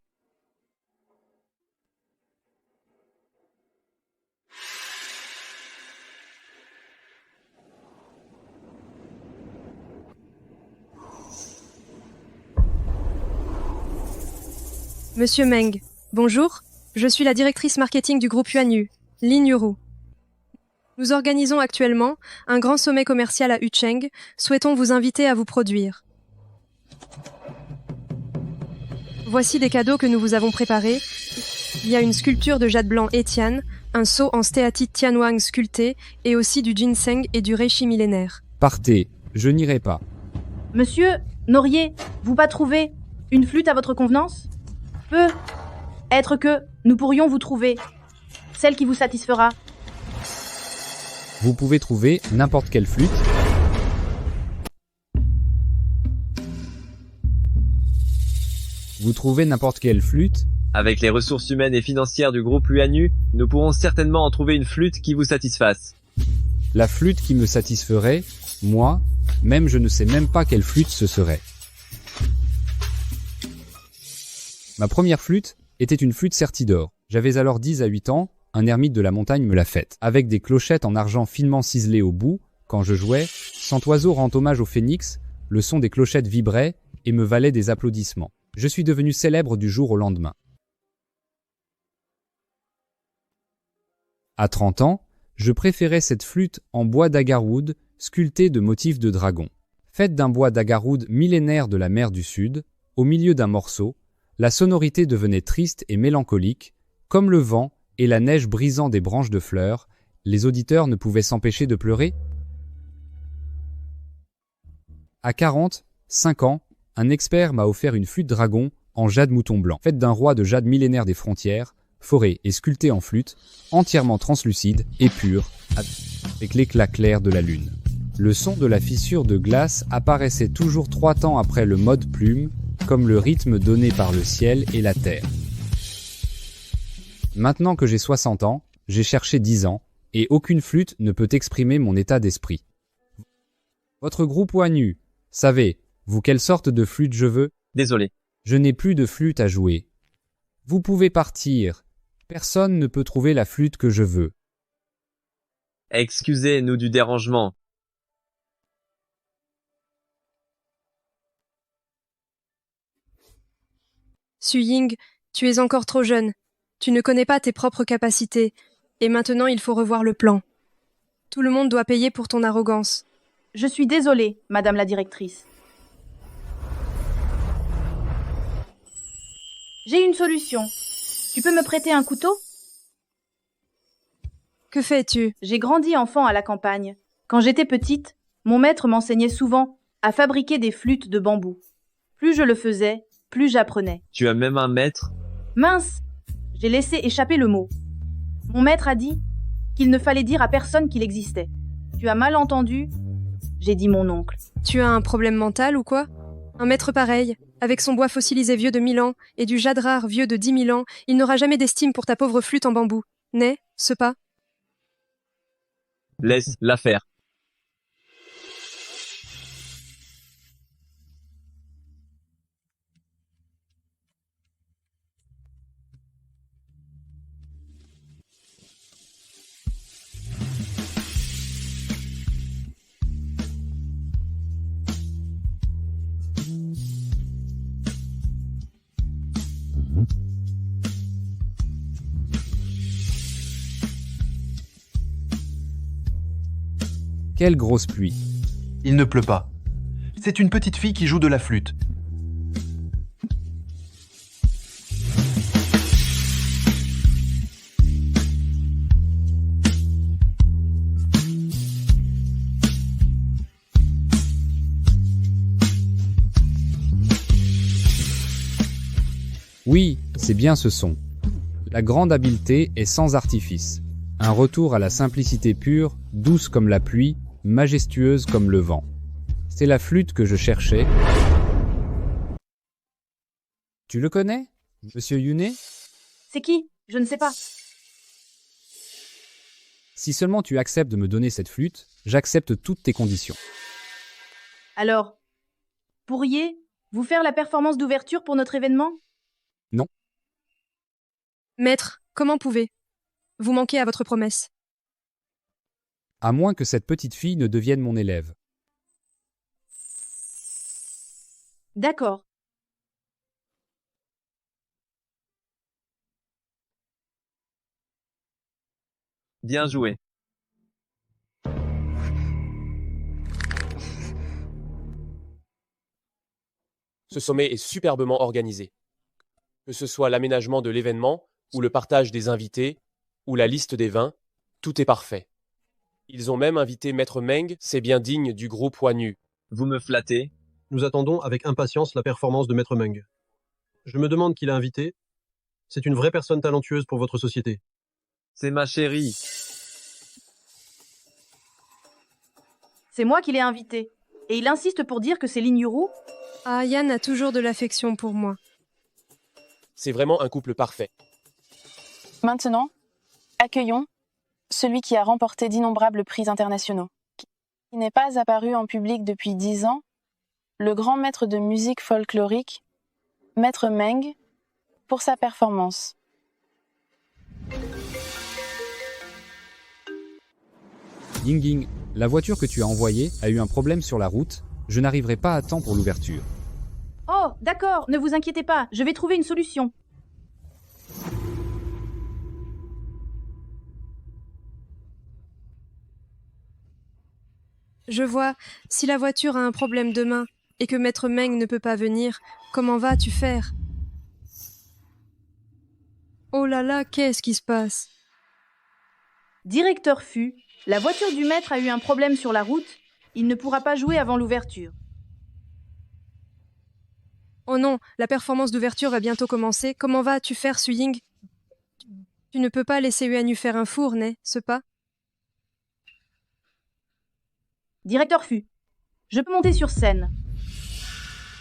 Monsieur Meng, bonjour, je suis la directrice marketing du groupe UANU, Lin Yuru. Nous organisons actuellement un grand sommet commercial à Ucheng. Souhaitons vous inviter à vous produire. Voici des cadeaux que nous vous avons préparés. Il y a une sculpture de jade blanc Etienne, un seau en stéatite Tianwang sculpté et aussi du ginseng et du reishi millénaire. Partez, je n'irai pas. Monsieur Norier, vous pas trouvé? Une flûte à votre convenance? Peut être que nous pourrions vous trouver celle qui vous satisfera. Vous pouvez trouver n'importe quelle flûte. Vous trouvez n'importe quelle flûte. Avec les ressources humaines et financières du groupe UANU, nous pourrons certainement en trouver une flûte qui vous satisfasse. La flûte qui me satisferait, moi, même je ne sais même pas quelle flûte ce serait. Ma première flûte était une flûte Certidor. J'avais alors 10 à 8 ans, un ermite de la montagne me l'a faite. Avec des clochettes en argent finement ciselées au bout, quand je jouais, Cent Oiseaux rend hommage au phénix, le son des clochettes vibrait et me valait des applaudissements. Je suis devenu célèbre du jour au lendemain. À 30 ans, je préférais cette flûte en bois d'agarwood, sculptée de motifs de dragon. Faite d'un bois d'agarwood millénaire de la mer du Sud, au milieu d'un morceau, la sonorité devenait triste et mélancolique, comme le vent et la neige brisant des branches de fleurs. Les auditeurs ne pouvaient s'empêcher de pleurer. À 45 ans, un expert m'a offert une flûte dragon en jade mouton blanc, faite d'un roi de jade millénaire des frontières, forée et sculptée en flûte, entièrement translucide et pure, avec l'éclat clair de la lune. Le son de la fissure de glace apparaissait toujours 3 temps après le mode plume, comme le rythme donné par le ciel et la terre. Maintenant que j'ai 60 ans, j'ai cherché 10 ans, et aucune flûte ne peut exprimer mon état d'esprit. Votre groupe OANU, savez-vous quelle sorte de flûte je veux? Désolé. Je n'ai plus de flûte à jouer. Vous pouvez partir. Personne ne peut trouver la flûte que je veux. Excusez-nous du dérangement. Su Ying, tu es encore trop jeune. Tu ne connais pas tes propres capacités. Et maintenant, il faut revoir le plan. Tout le monde doit payer pour ton arrogance. Je suis désolée, Madame la directrice. J'ai une solution. Tu peux me prêter un couteau? Que fais-tu? J'ai grandi enfant à la campagne. Quand j'étais petite, mon maître m'enseignait souvent à fabriquer des flûtes de bambou. Plus je le faisais, plus j'apprenais. Tu as même un maître? Mince! J'ai laissé échapper le mot. Mon maître a dit qu'il ne fallait dire à personne qu'il existait. Tu as mal entendu? J'ai dit mon oncle. Tu as un problème mental ou quoi? Un maître pareil, avec son bois fossilisé vieux de 1000 ans et du jade rare vieux de 10 000 ans, il n'aura jamais d'estime pour ta pauvre flûte en bambou. N'est-ce pas? Laisse-la faire. Quelle grosse pluie. Il ne pleut pas. C'est une petite fille qui joue de la flûte. Oui, c'est bien ce son. La grande habileté est sans artifice. Un retour à la simplicité pure, douce comme la pluie, majestueuse comme le vent. C'est la flûte que je cherchais. Tu le connais, Monsieur Yuné? C'est qui? Je ne sais pas. Si seulement tu acceptes de me donner cette flûte, j'accepte toutes tes conditions. Alors, pourriez-vous faire la performance d'ouverture pour notre événement? Non. Maître, comment pouvez? Vous manquez à votre promesse. À moins que cette petite fille ne devienne mon élève. D'accord. Bien joué. Ce sommet est superbement organisé. Que ce soit l'aménagement de l'événement, ou le partage des invités, ou la liste des vins, tout est parfait. Ils ont même invité Maître Meng, c'est bien digne du groupe OANU. Vous me flattez. Nous attendons avec impatience la performance de Maître Meng. Je me demande qui l'a invité. C'est une vraie personne talentueuse pour votre société. C'est ma chérie. C'est moi qui l'ai invité. Et il insiste pour dire que c'est Lignuru. Ah, Yann a toujours de l'affection pour moi. C'est vraiment un couple parfait. Maintenant, accueillons celui qui a remporté d'innombrables prix internationaux, qui n'est pas apparu en public depuis 10 ans, le grand maître de musique folklorique, Maître Meng, pour sa performance. Ying, la voiture que tu as envoyée a eu un problème sur la route. Je n'arriverai pas à temps pour l'ouverture. Oh, d'accord, ne vous inquiétez pas, je vais trouver une solution. Je vois, si la voiture a un problème demain et que Maître Meng ne peut pas venir, comment vas-tu faire? Oh là là, qu'est-ce qui se passe? Directeur Fu, la voiture du maître a eu un problème sur la route. Il ne pourra pas jouer avant l'ouverture. Oh non, la performance d'ouverture va bientôt commencer. Comment vas-tu faire, Suying? Tu ne peux pas laisser Yuanyu faire un four, n'est-ce pas? Directeur Fu, je peux monter sur scène.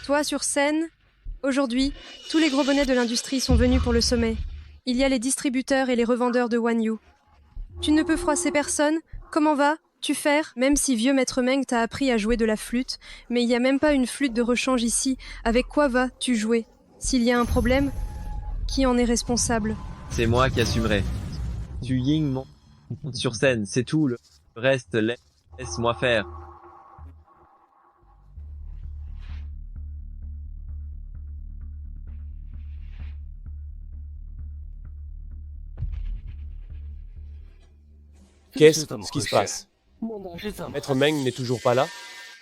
Toi, sur scène? Aujourd'hui, tous les gros bonnets de l'industrie sont venus pour le sommet. Il y a les distributeurs et les revendeurs de Wanyu. Tu ne peux froisser personne? Comment vas-tu faire? Même si vieux Maître Meng t'a appris à jouer de la flûte, mais il n'y a même pas une flûte de rechange ici. Avec quoi vas-tu jouer? S'il y a un problème, qui en est responsable? C'est moi qui assumerai. Tu Ying monte sur scène, c'est tout. Le reste, laisse-moi faire. Qu'est-ce qui se passe? Maître Meng n'est toujours pas là?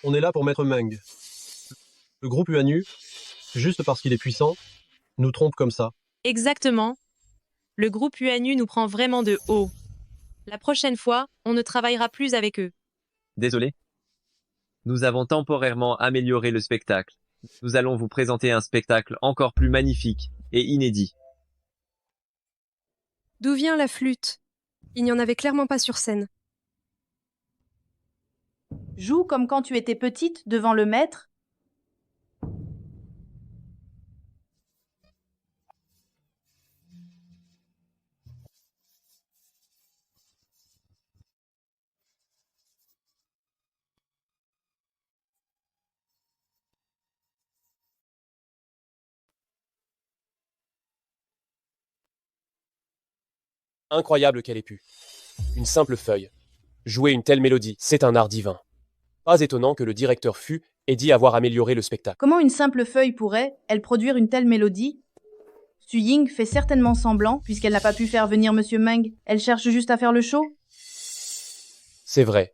On est là pour Maître Meng. Le groupe UANU, juste parce qu'il est puissant, nous trompe comme ça. Exactement. Le groupe UANU nous prend vraiment de haut. La prochaine fois, on ne travaillera plus avec eux. Désolé. Nous avons temporairement amélioré le spectacle. Nous allons vous présenter un spectacle encore plus magnifique et inédit. D'où vient la flûte? Il n'y en avait clairement pas sur scène. Joue comme quand tu étais petite devant le maître. Incroyable qu'elle ait pu. Une simple feuille. Jouer une telle mélodie, c'est un art divin. Pas étonnant que le directeur Fu ait dit avoir amélioré le spectacle. Comment une simple feuille pourrait-elle produire une telle mélodie? Suying fait certainement semblant, puisqu'elle n'a pas pu faire venir Monsieur Meng. Elle cherche juste à faire le show. C'est vrai.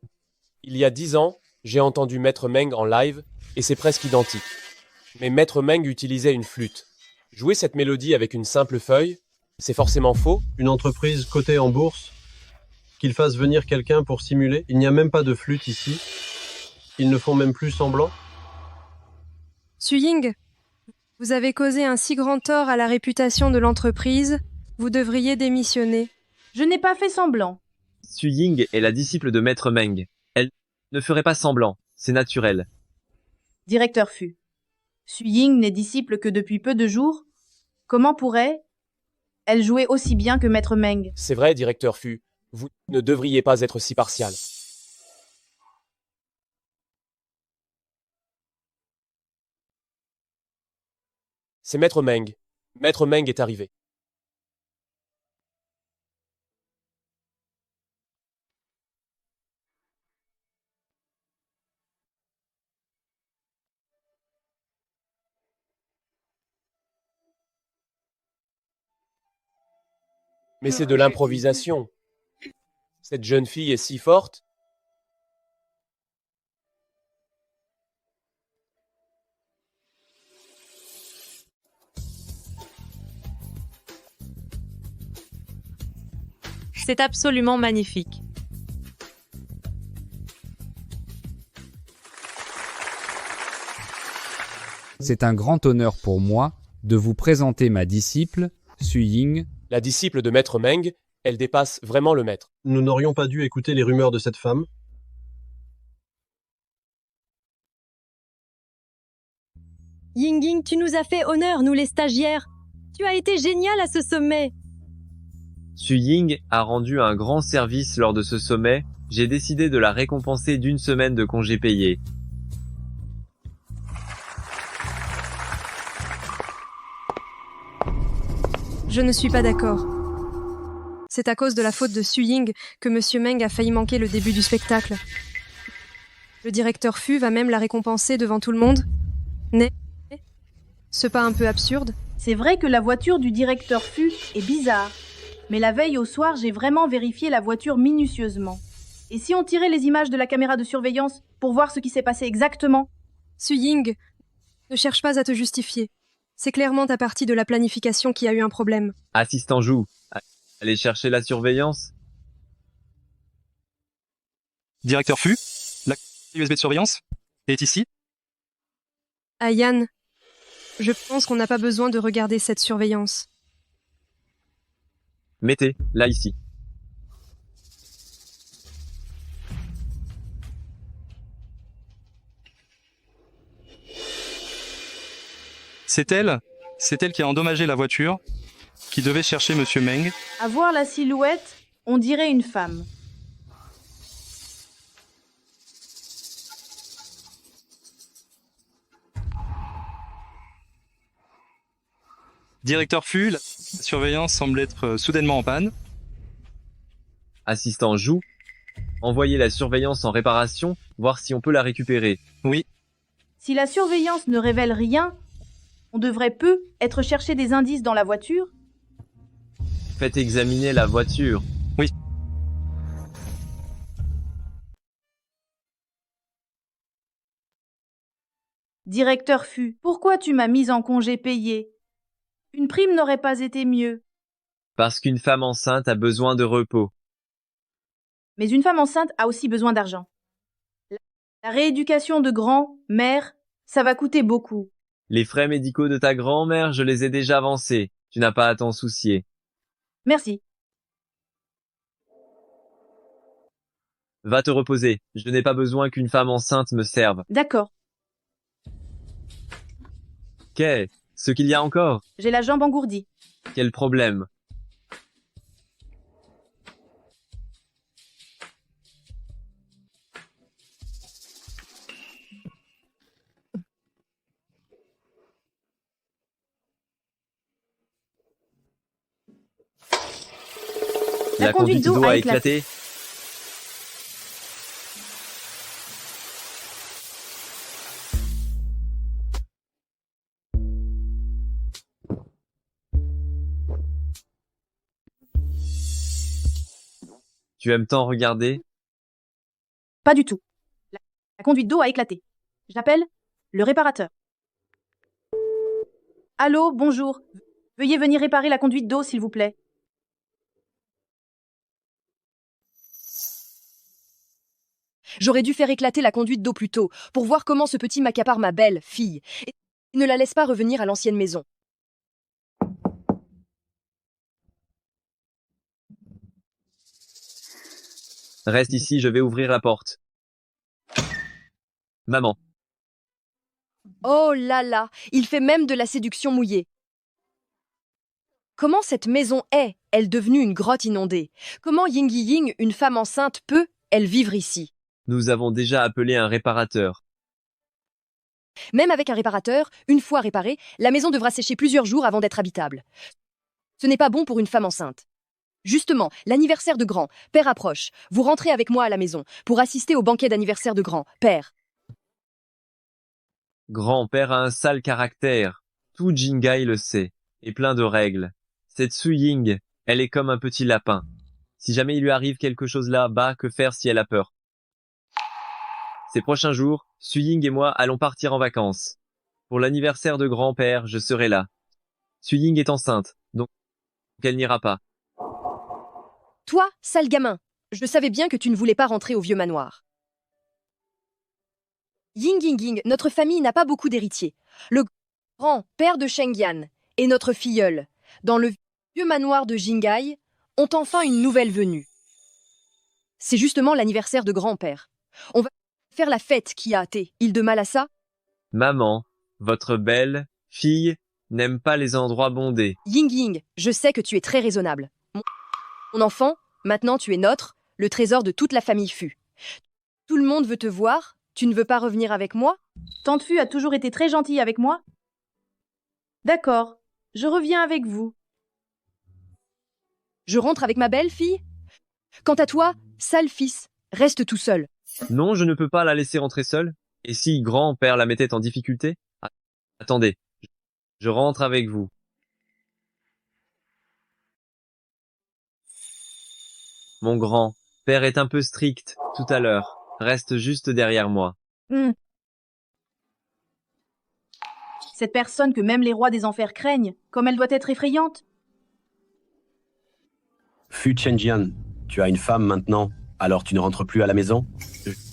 Il y a 10 ans, j'ai entendu Maître Meng en live, et c'est presque identique. Mais Maître Meng utilisait une flûte. Jouer cette mélodie avec une simple feuille, c'est forcément faux. Une entreprise cotée en bourse, qu'ils fassent venir quelqu'un pour simuler. Il n'y a même pas de flûte ici. Ils ne font même plus semblant. Suying, vous avez causé un si grand tort à la réputation de l'entreprise. Vous devriez démissionner. Je n'ai pas fait semblant. Suying est la disciple de Maître Meng. Elle ne ferait pas semblant. C'est naturel. Directeur Fu. Suying n'est disciple que depuis peu de jours. Comment pourrait-elle jouer aussi bien que Maître Meng? C'est vrai, directeur Fu. Vous ne devriez pas être si partial. C'est Maître Meng. Maître Meng est arrivé. Mais c'est de l'improvisation. Cette jeune fille est si forte. C'est absolument magnifique. C'est un grand honneur pour moi de vous présenter ma disciple, Su-Ying. La disciple de Maître Meng, elle dépasse vraiment le maître. Nous n'aurions pas dû écouter les rumeurs de cette femme. Ying, tu nous as fait honneur, nous les stagiaires. Tu as été génial à ce sommet. Su-Ying a rendu un grand service lors de ce sommet. J'ai décidé de la récompenser d'1 semaine de congé payé. Je ne suis pas d'accord. C'est à cause de la faute de Su-Ying que Monsieur Meng a failli manquer le début du spectacle. Le directeur Fu va même la récompenser devant tout le monde. C'est pas un peu absurde? C'est vrai que la voiture du directeur Fu est bizarre. Mais la veille au soir, j'ai vraiment vérifié la voiture minutieusement. Et si on tirait les images de la caméra de surveillance pour voir ce qui s'est passé exactement? Su-Ying, ne cherche pas à te justifier. C'est clairement ta partie de la planification qui a eu un problème. Assistant Jou, allez chercher la surveillance. Directeur Fu, la USB de surveillance est ici. Ayan, je pense qu'on n'a pas besoin de regarder cette surveillance. Mettez, là ici. C'est elle qui a endommagé la voiture, qui devait chercher Monsieur Meng. À voir la silhouette, on dirait une femme. Directeur Fu, la surveillance semble être soudainement en panne. Assistant Jou, envoyez la surveillance en réparation, voir si on peut la récupérer. Oui. Si la surveillance ne révèle rien, on devrait être chercher des indices dans la voiture. Faites examiner la voiture. Oui. Directeur Fu, pourquoi tu m'as mise en congé payé? Une prime n'aurait pas été mieux. Parce qu'une femme enceinte a besoin de repos. Mais une femme enceinte a aussi besoin d'argent. La rééducation de grand-mère, ça va coûter beaucoup. Les frais médicaux de ta grand-mère, je les ai déjà avancés. Tu n'as pas à t'en soucier. Merci. Va te reposer. Je n'ai pas besoin qu'une femme enceinte me serve. D'accord. Ce qu'il y a encore? J'ai la jambe engourdie. Quel problème? La conduite d'eau a éclaté. Tu aimes tant regarder? Pas du tout. La conduite d'eau a éclaté. J'appelle le réparateur. Allô, bonjour. Veuillez venir réparer la conduite d'eau, s'il vous plaît. J'aurais dû faire éclater la conduite d'eau plus tôt, pour voir comment ce petit m'accapare ma belle fille, et ne la laisse pas revenir à l'ancienne maison. Reste ici, je vais ouvrir la porte. Maman. Oh là là, il fait même de la séduction mouillée. Comment cette maison est-elle devenue une grotte inondée? Comment Ying, une femme enceinte, peut-elle vivre ici? Nous avons déjà appelé un réparateur. Même avec un réparateur, une fois réparée, la maison devra sécher plusieurs jours avant d'être habitable. Ce n'est pas bon pour une femme enceinte. Justement, l'anniversaire de grand-père approche. Vous rentrez avec moi à la maison pour assister au banquet d'anniversaire de grand-père. Grand-père a un sale caractère. Tout Jingai le sait. Et plein de règles. Cette Su-Ying, elle est comme un petit lapin. Si jamais il lui arrive quelque chose là-bas, que faire si elle a peur? Ces prochains jours, Su-Ying et moi allons partir en vacances. Pour l'anniversaire de grand-père, je serai là. Su-Ying est enceinte, donc elle n'ira pas. Toi, sale gamin, je savais bien que tu ne voulais pas rentrer au vieux manoir. Ying, notre famille n'a pas beaucoup d'héritiers. Le grand-père de Shengyan et notre filleule, dans le vieux manoir de Jingai, ont enfin une nouvelle venue. C'est justement l'anniversaire de grand-père. On va faire la fête qui a hâté. Île de Malassa. Maman, votre belle fille n'aime pas les endroits bondés. Ying Ying, je sais que tu es très raisonnable. Mon enfant, maintenant tu es notre, le trésor de toute la famille Fu. Tout le monde veut te voir, tu ne veux pas revenir avec moi? Tante Fu a toujours été très gentille avec moi. D'accord, je reviens avec vous. Je rentre avec ma belle-fille? Quant à toi, sale fils, reste tout seul. Non, je ne peux pas la laisser rentrer seule. Et si grand-père la mettait en difficulté? Attendez, je rentre avec vous. Mon grand-père est un peu strict tout à l'heure. Reste juste derrière moi. Cette personne que même les rois des enfers craignent, comme elle doit être effrayante. Fu Chenjian, tu as une femme maintenant, alors tu ne rentres plus à la maison?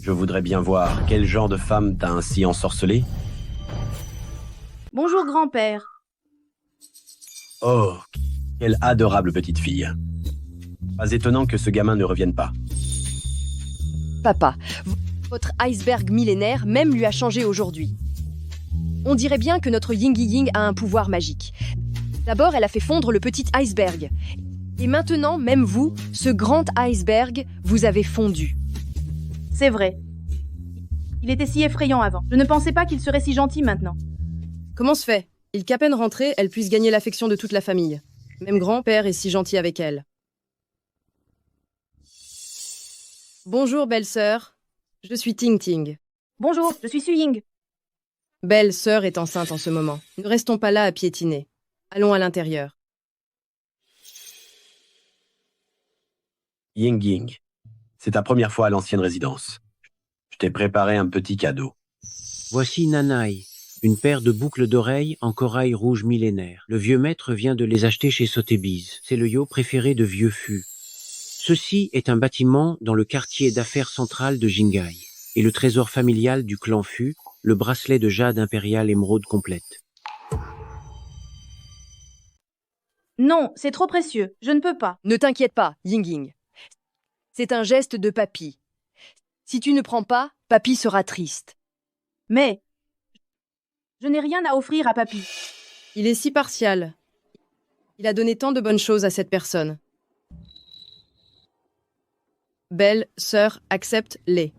Je voudrais bien voir quel genre de femme t'a ainsi ensorcelé. Bonjour grand-père. Oh, quelle adorable petite fille. Pas étonnant que ce gamin ne revienne pas. Papa, votre iceberg millénaire même lui a changé aujourd'hui. On dirait bien que notre Ying Ying a un pouvoir magique. D'abord, elle a fait fondre le petit iceberg. Et maintenant, même vous, ce grand iceberg, vous avez fondu. C'est vrai. Il était si effrayant avant. Je ne pensais pas qu'il serait si gentil maintenant. Comment se fait il qu'à peine rentrée, elle puisse gagner l'affection de toute la famille. Même grand-père est si gentil avec elle. Bonjour, belle-sœur. Je suis Ting Ting. Bonjour, je suis Su Ying. Belle-sœur est enceinte en ce moment. Ne restons pas là à piétiner. Allons à l'intérieur. Ying Ying, c'est ta première fois à l'ancienne résidence. Je t'ai préparé un petit cadeau. Voici Nanaï, une paire de boucles d'oreilles en corail rouge millénaire. Le vieux maître vient de les acheter chez Sotheby's. C'est le yo préféré de Vieux Fu. Ceci est un bâtiment dans le quartier d'affaires central de Jingai, et le trésor familial du clan Fu, le bracelet de jade impérial émeraude complète. Non, c'est trop précieux, je ne peux pas. Ne t'inquiète pas, Ying Ying. C'est un geste de papy. Si tu ne prends pas, papy sera triste. Mais je n'ai rien à offrir à papy. Il est si partial. Il a donné tant de bonnes choses à cette personne. Belle, sœur, accepte-les.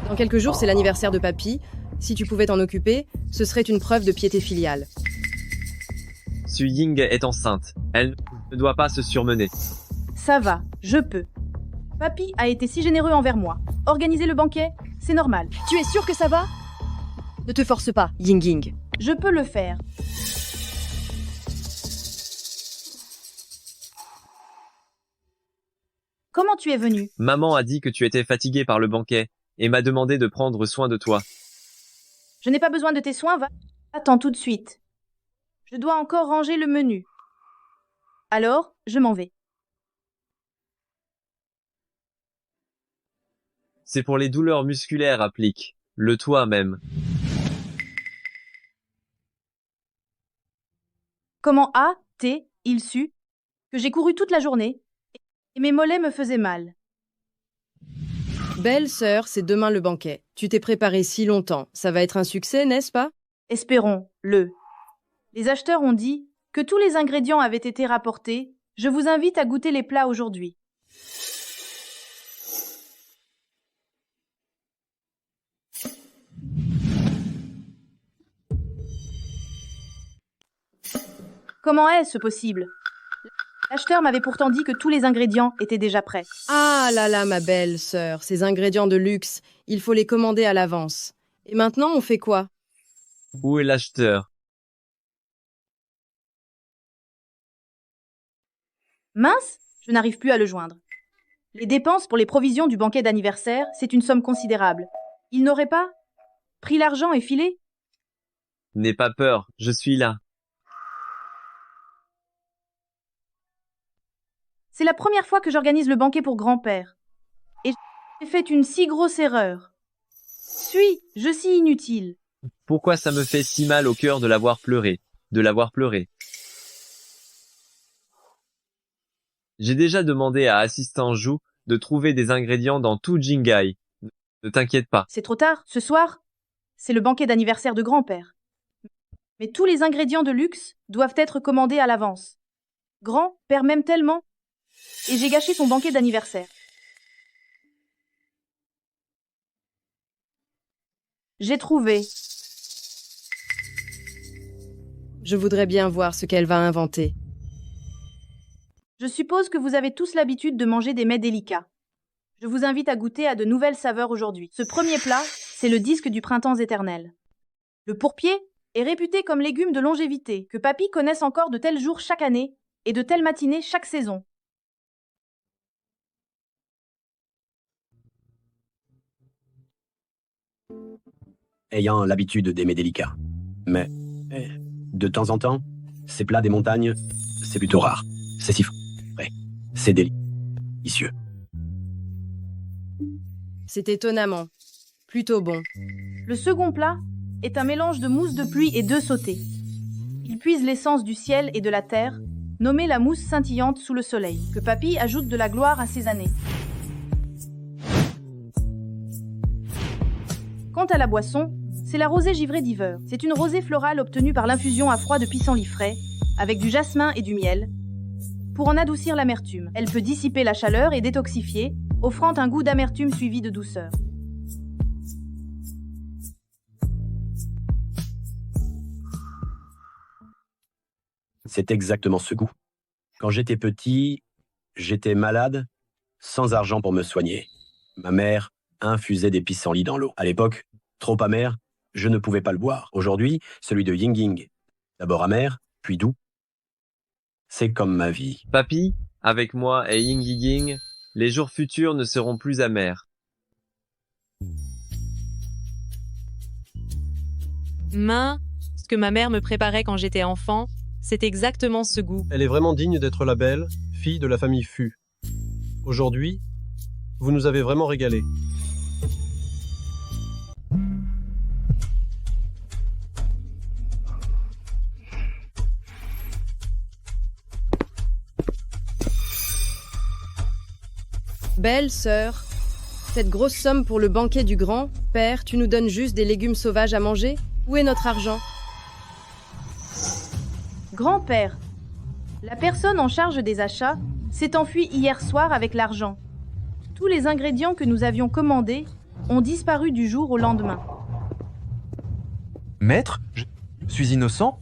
Dans quelques jours, c'est l'anniversaire de papy. Si tu pouvais t'en occuper, ce serait une preuve de piété filiale. Su Ying est enceinte. Elle ne doit pas se surmener. Ça va, je peux. Papy a été si généreux envers moi. Organiser le banquet, c'est normal. Tu es sûr que ça va? Ne te force pas, Ying Ying. Je peux le faire. Comment tu es venu? Maman a dit que tu étais fatiguée par le banquet et m'a demandé de prendre soin de toi. Je n'ai pas besoin de tes soins, va. Attends tout de suite. Je dois encore ranger le menu. Alors, je m'en vais. C'est pour les douleurs musculaires, applique. Le toi-même. Comment a-t-il su que j'ai couru toute la journée et mes mollets me faisaient mal? Belle sœur, c'est demain le banquet. Tu t'es préparé si longtemps. Ça va être un succès, n'est-ce pas? Espérons-le. Les acheteurs ont dit que tous les ingrédients avaient été rapportés. Je vous invite à goûter les plats aujourd'hui. Comment est-ce possible? L'acheteur m'avait pourtant dit que tous les ingrédients étaient déjà prêts. Ah là là, ma belle sœur, ces ingrédients de luxe, il faut les commander à l'avance. Et maintenant, on fait quoi? Où est l'acheteur? Mince, je n'arrive plus à le joindre. Les dépenses pour les provisions du banquet d'anniversaire, c'est une somme considérable. Il n'aurait pas pris l'argent et filé? N'aie pas peur, je suis là. C'est la première fois que j'organise le banquet pour grand-père. Et j'ai fait une si grosse erreur. Suis-je si inutile? Pourquoi ça me fait si mal au cœur de l'avoir pleuré? J'ai déjà demandé à Assistant Jou de trouver des ingrédients dans tout Jingai. Ne t'inquiète pas. C'est trop tard. Ce soir, c'est le banquet d'anniversaire de grand-père. Mais tous les ingrédients de luxe doivent être commandés à l'avance. Grand-père m'aime tellement. Et j'ai gâché son banquet d'anniversaire. J'ai trouvé. Je voudrais bien voir ce qu'elle va inventer. Je suppose que vous avez tous l'habitude de manger des mets délicats. Je vous invite à goûter à de nouvelles saveurs aujourd'hui. Ce premier plat, c'est le disque du printemps éternel. Le pourpier est réputé comme légume de longévité, que papy connaisse encore de tels jours chaque année et de telles matinées chaque saison. Ayant l'habitude d'aimer délicat. Mais, de temps en temps, ces plats des montagnes, c'est plutôt rare. C'est si frais. C'est délicieux. C'est étonnamment plutôt bon. Le second plat est un mélange de mousse de pluie et d'œufs sautés. Il puise l'essence du ciel et de la terre, nommée la mousse scintillante sous le soleil, que papy ajoute de la gloire à ses années. Quant à la boisson, c'est la rosée givrée d'Iver. C'est une rosée florale obtenue par l'infusion à froid de pissenlit frais, avec du jasmin et du miel, pour en adoucir l'amertume. Elle peut dissiper la chaleur et détoxifier, offrant un goût d'amertume suivi de douceur. C'est exactement ce goût. Quand j'étais petit, j'étais malade, sans argent pour me soigner. Ma mère infusait des pissenlits dans l'eau. À l'époque, trop amer, je ne pouvais pas le boire. Aujourd'hui, celui de Yingling, d'abord amer, puis doux. C'est comme ma vie. Papy, avec moi et Ying Ying, les jours futurs ne seront plus amers. Ce que ma mère me préparait quand j'étais enfant, c'est exactement ce goût. Elle est vraiment digne d'être la belle fille de la famille Fu. Aujourd'hui, vous nous avez vraiment régalé. Belle sœur, cette grosse somme pour le banquet du grand-père, tu nous donnes juste des légumes sauvages à manger? Où est notre argent? Grand-père, la personne en charge des achats s'est enfuie hier soir avec l'argent. Tous les ingrédients que nous avions commandés ont disparu du jour au lendemain. Maître, je suis innocent.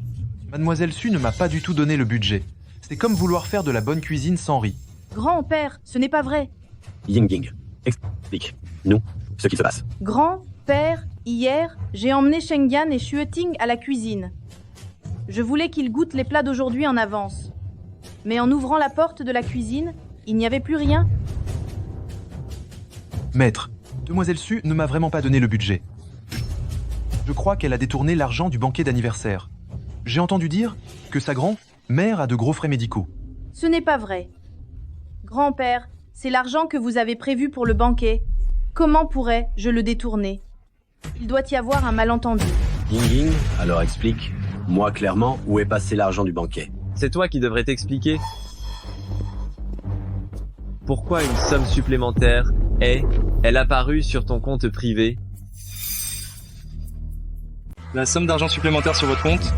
Mademoiselle Su ne m'a pas du tout donné le budget. C'est comme vouloir faire de la bonne cuisine sans riz. Grand-père, ce n'est pas vrai. Ying, explique-nous ce qui se passe. Grand-père, hier, j'ai emmené Shengyan et Xueting à la cuisine. Je voulais qu'ils goûtent les plats d'aujourd'hui en avance. Mais en ouvrant la porte de la cuisine, il n'y avait plus rien. Maître, Demoiselle Su ne m'a vraiment pas donné le budget. Je crois qu'elle a détourné l'argent du banquet d'anniversaire. J'ai entendu dire que sa grand-mère a de gros frais médicaux. Ce n'est pas vrai. Grand-père, c'est l'argent que vous avez prévu pour le banquet. Comment pourrais-je le détourner? Il doit y avoir un malentendu. Ying, alors explique-moi clairement où est passé l'argent du banquet. C'est toi qui devrais t'expliquer. Pourquoi une somme supplémentaire est-elle apparue sur ton compte privé? La somme d'argent supplémentaire sur votre compte,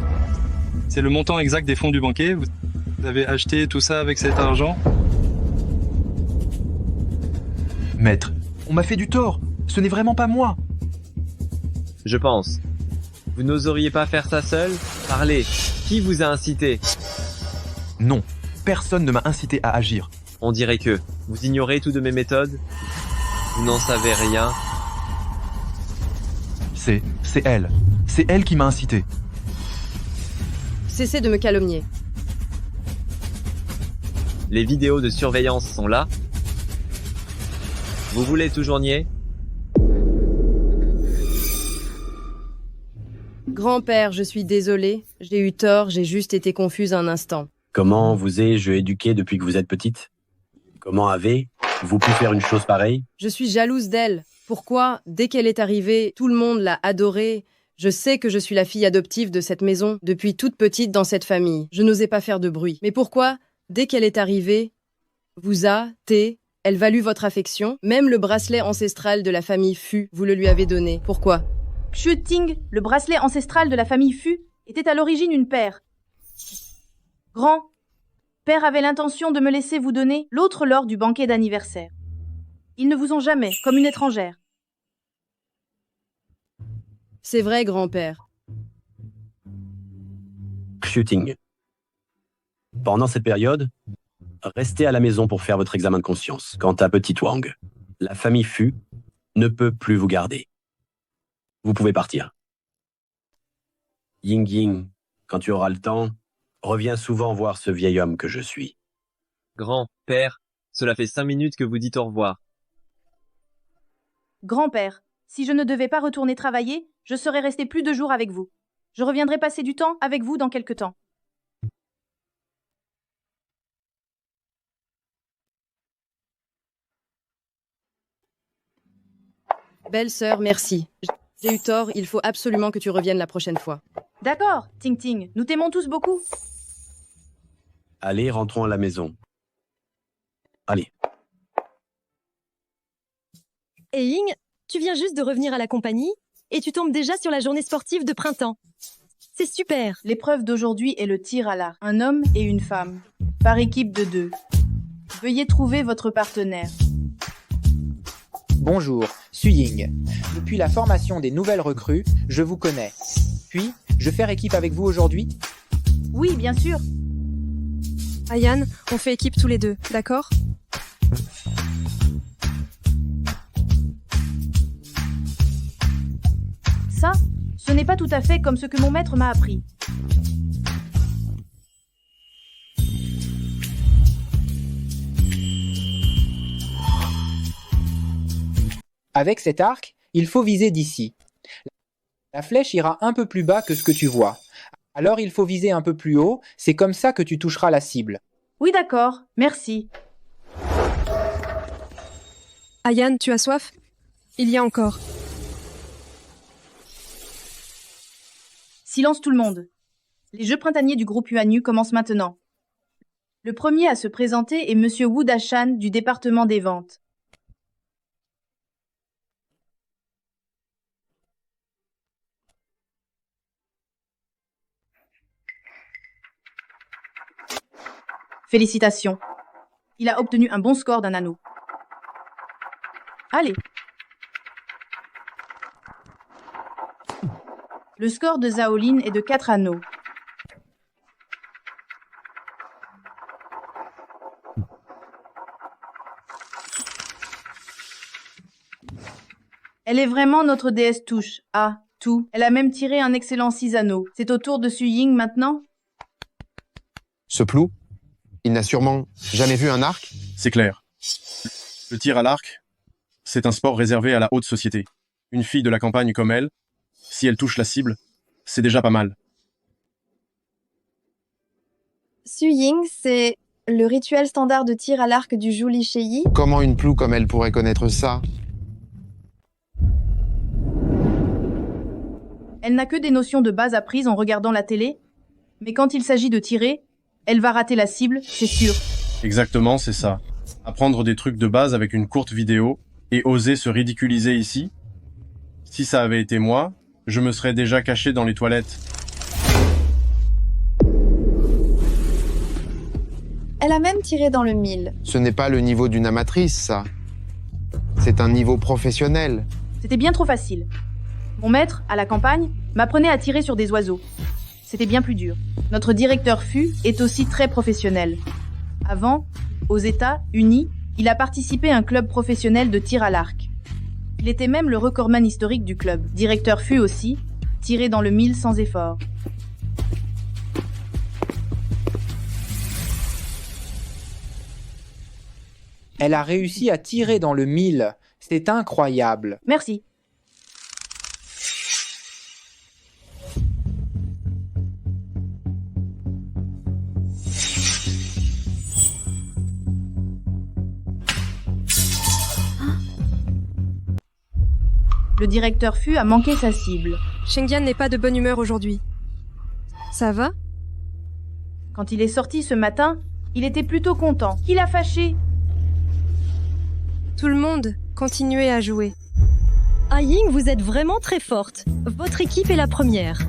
c'est le montant exact des fonds du banquet. Vous avez acheté tout ça avec cet argent? Maître, on m'a fait du tort. Ce n'est vraiment pas moi. Je pense. Vous n'oseriez pas faire ça seul? Parlez. Qui vous a incité? Non, personne ne m'a incité à agir. On dirait que vous ignorez tout de mes méthodes. Vous n'en savez rien. C'est elle. C'est elle qui m'a incité. Cessez de me calomnier. Les vidéos de surveillance sont là. Vous voulez toujours nier? Grand-père, je suis désolée. J'ai eu tort, j'ai juste été confuse un instant. Comment vous ai-je éduqué depuis que vous êtes petite? Comment avez-vous pu faire une chose pareille? Je suis jalouse d'elle. Pourquoi, dès qu'elle est arrivée, tout le monde l'a adorée? Je sais que je suis la fille adoptive de cette maison, depuis toute petite dans cette famille. Je n'osais pas faire de bruit. Mais pourquoi, dès qu'elle est arrivée, vous a, elle valut votre affection. Même le bracelet ancestral de la famille Fu, vous le lui avez donné. Pourquoi? Xue Ting, le bracelet ancestral de la famille Fu, était à l'origine une paire. Grand-père avait l'intention de me laisser vous donner l'autre lors du banquet d'anniversaire. Ils ne vous ont jamais, comme une étrangère. C'est vrai, grand-père. Shooting. Pendant cette période, restez à la maison pour faire votre examen de conscience. Quant à Petit Wang, la famille Fu ne peut plus vous garder. Vous pouvez partir. Ying Ying, quand tu auras le temps, reviens souvent voir ce vieil homme que je suis. Grand-père, cela fait 5 minutes que vous dites au revoir. Grand-père, si je ne devais pas retourner travailler, je serais resté plus de jours avec vous. Je reviendrai passer du temps avec vous dans quelque temps. Belle-sœur, merci. J'ai eu tort, il faut absolument que tu reviennes la prochaine fois. D'accord, Ting Ting, nous t'aimons tous beaucoup. Allez, rentrons à la maison. Allez. Et Ying, tu viens juste de revenir à la compagnie et tu tombes déjà sur la journée sportive de printemps. C'est super. L'épreuve d'aujourd'hui est le tir à l'arc. Un homme et une femme, par équipe de 2. Veuillez trouver votre partenaire. Bonjour, Su Ying. Depuis la formation des nouvelles recrues, je vous connais. Puis, je faire équipe avec vous aujourd'hui? Oui, bien sûr. Ayan, on fait équipe tous les deux, d'accord? Ça, ce n'est pas tout à fait comme ce que mon maître m'a appris. Avec cet arc, il faut viser d'ici. La flèche ira un peu plus bas que ce que tu vois. Alors il faut viser un peu plus haut, c'est comme ça que tu toucheras la cible. Oui, d'accord, merci. Ayan, tu as soif? Il y a encore. Silence tout le monde. Les Jeux printaniers du groupe UANU commencent maintenant. Le premier à se présenter est Monsieur Wu Dashan du département des ventes. Félicitations. Il a obtenu un bon score d'un anneau. Allez. Le score de Zaolin est de 4 anneaux. Elle est vraiment notre déesse touche. Ah, tout. Elle a même tiré un excellent 6 anneaux. C'est au tour de Su Ying maintenant? Ce plou, il n'a sûrement jamais vu un arc? C'est clair. Le tir à l'arc, c'est un sport réservé à la haute société. Une fille de la campagne comme elle, si elle touche la cible, c'est déjà pas mal. Su Ying, c'est le rituel standard de tir à l'arc du Zhu Li Shei. Comment une plou comme elle pourrait connaître ça? Elle n'a que des notions de base apprises en regardant la télé, mais quand il s'agit de tirer, elle va rater la cible, c'est sûr. Exactement, c'est ça. Apprendre des trucs de base avec une courte vidéo et oser se ridiculiser ici. Si ça avait été moi, je me serais déjà caché dans les toilettes. Elle a même tiré dans le 1000. Ce n'est pas le niveau d'une amatrice, ça. C'est un niveau professionnel. C'était bien trop facile. Mon maître, à la campagne, m'apprenait à tirer sur des oiseaux. C'était bien plus dur. Notre directeur Fu est aussi très professionnel. Avant, aux États-Unis, il a participé à un club professionnel de tir à l'arc. Il était même le recordman historique du club. Directeur Fu aussi, tiré dans le 1000 sans effort. Elle a réussi à tirer dans le 1000. C'est incroyable. Merci. Le directeur Fu a manqué sa cible. Shengyan n'est pas de bonne humeur aujourd'hui. Ça va? Quand il est sorti ce matin, il était plutôt content. Qui l'a fâché? Tout le monde, continuez à jouer. Ah Ying, vous êtes vraiment très forte. Votre équipe est la première.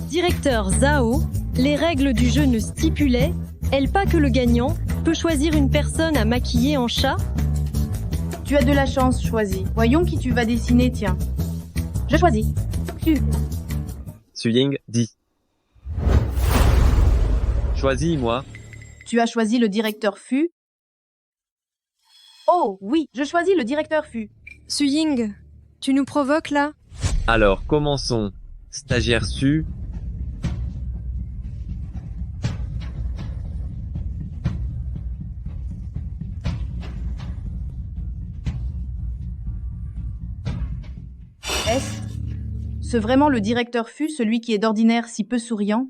Directeur Zhao, les règles du jeu ne stipulaient, elles pas que le gagnant peut choisir une personne à maquiller en chat. Tu as de la chance, choisis. Voyons qui tu vas dessiner, tiens. Je choisis. Suying dit. Choisis, moi. Tu as choisi le directeur Fu. Oh, oui, je choisis le directeur Fu. Suying, tu nous provoques là? Alors, commençons. Stagiaire Su. Est-ce vraiment le directeur Fu, celui qui est d'ordinaire si peu souriant?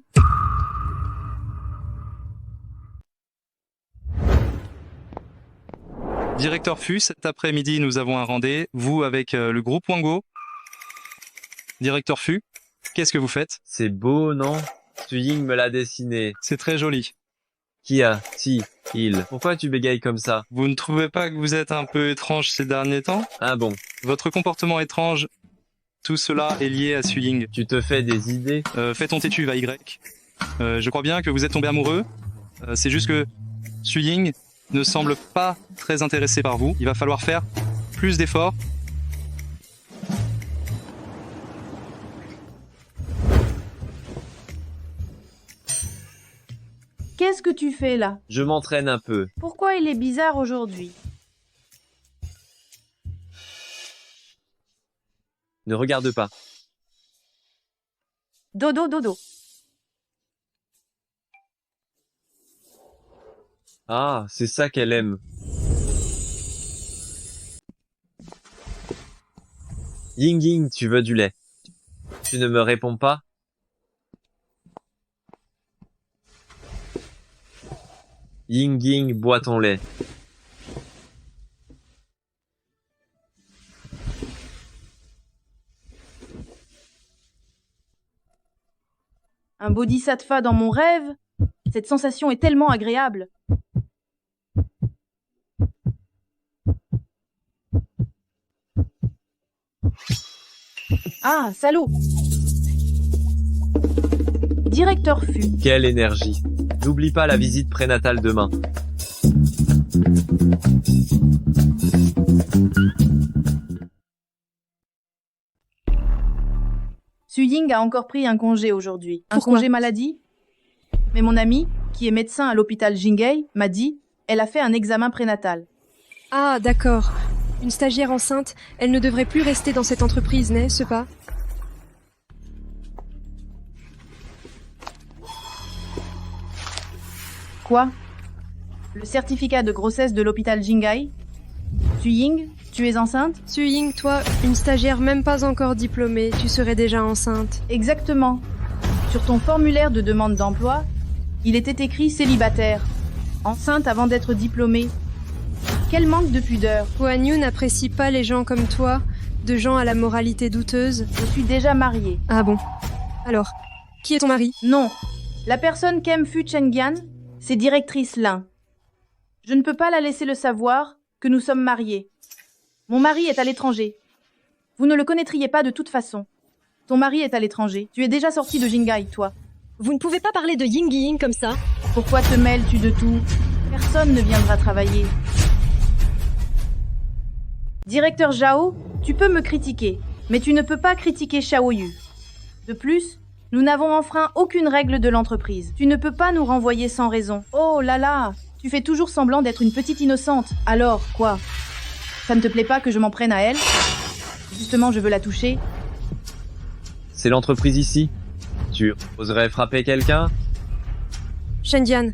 Directeur Fu, cet après-midi, nous avons un rendez-vous avec le groupe Wango. Directeur Fu, qu'est-ce que vous faites? C'est beau, non? Suying me l'a dessiné. C'est très joli. Qui a-t-il? Pourquoi tu bégayes comme ça? Vous ne trouvez pas que vous êtes un peu étrange ces derniers temps? Ah bon? Votre comportement étrange, tout cela est lié à Suying. Tu te fais des idées? Fais ton têtu, va Y. Je crois bien que vous êtes tombé amoureux. C'est juste que Suying ne semble pas très intéressé par vous. Il va falloir faire plus d'efforts. Qu'est-ce que tu fais là? Je m'entraîne un peu. Pourquoi il est bizarre aujourd'hui? Ne regarde pas. Dodo, dodo. Ah, c'est ça qu'elle aime. Ying Ying, tu veux du lait? Tu ne me réponds pas? Ying Ying, bois ton lait. Un bodhisattva dans mon rêve? Cette sensation est tellement agréable. Ah, salaud! Directeur Fu. Quelle énergie. N'oublie pas la visite prénatale demain. Suying a encore pris un congé aujourd'hui. Un Pourquoi? congé maladie? Mais mon amie, qui est médecin à l'hôpital Jingei, m'a dit, elle a fait un examen prénatal. Ah, d'accord. Une stagiaire enceinte, elle ne devrait plus rester dans cette entreprise, n'est-ce pas? Quoi? Le certificat de grossesse de l'hôpital Jingei? Suying, tu es enceinte? Suying, toi, une stagiaire même pas encore diplômée, tu serais déjà enceinte. Exactement. Sur ton formulaire de demande d'emploi, il était écrit célibataire. Enceinte avant d'être diplômée. Quel manque de pudeur. Guan Yu n'apprécie pas les gens comme toi, de gens à la moralité douteuse. Je suis déjà mariée. Ah bon? Alors, qui est ton mari? Non. La personne qu'aime Fu Chengyan, c'est directrice Lin. Je ne peux pas la laisser le savoir que nous sommes mariés. Mon mari est à l'étranger. Vous ne le connaîtriez pas de toute façon. Ton mari est à l'étranger. Tu es déjà sorti de Jingei, toi. Vous ne pouvez pas parler de Ying Ying comme ça. Pourquoi te mêles-tu de tout? Personne ne viendra travailler. Directeur Zhao, tu peux me critiquer, mais tu ne peux pas critiquer Xiaoyu. De plus, nous n'avons enfreint aucune règle de l'entreprise. Tu ne peux pas nous renvoyer sans raison. Oh là là, tu fais toujours semblant d'être une petite innocente. Alors, quoi? Ça ne te plaît pas que je m'en prenne à elle? Justement, je veux la toucher. C'est l'entreprise ici. Tu oserais frapper quelqu'un? Shendian,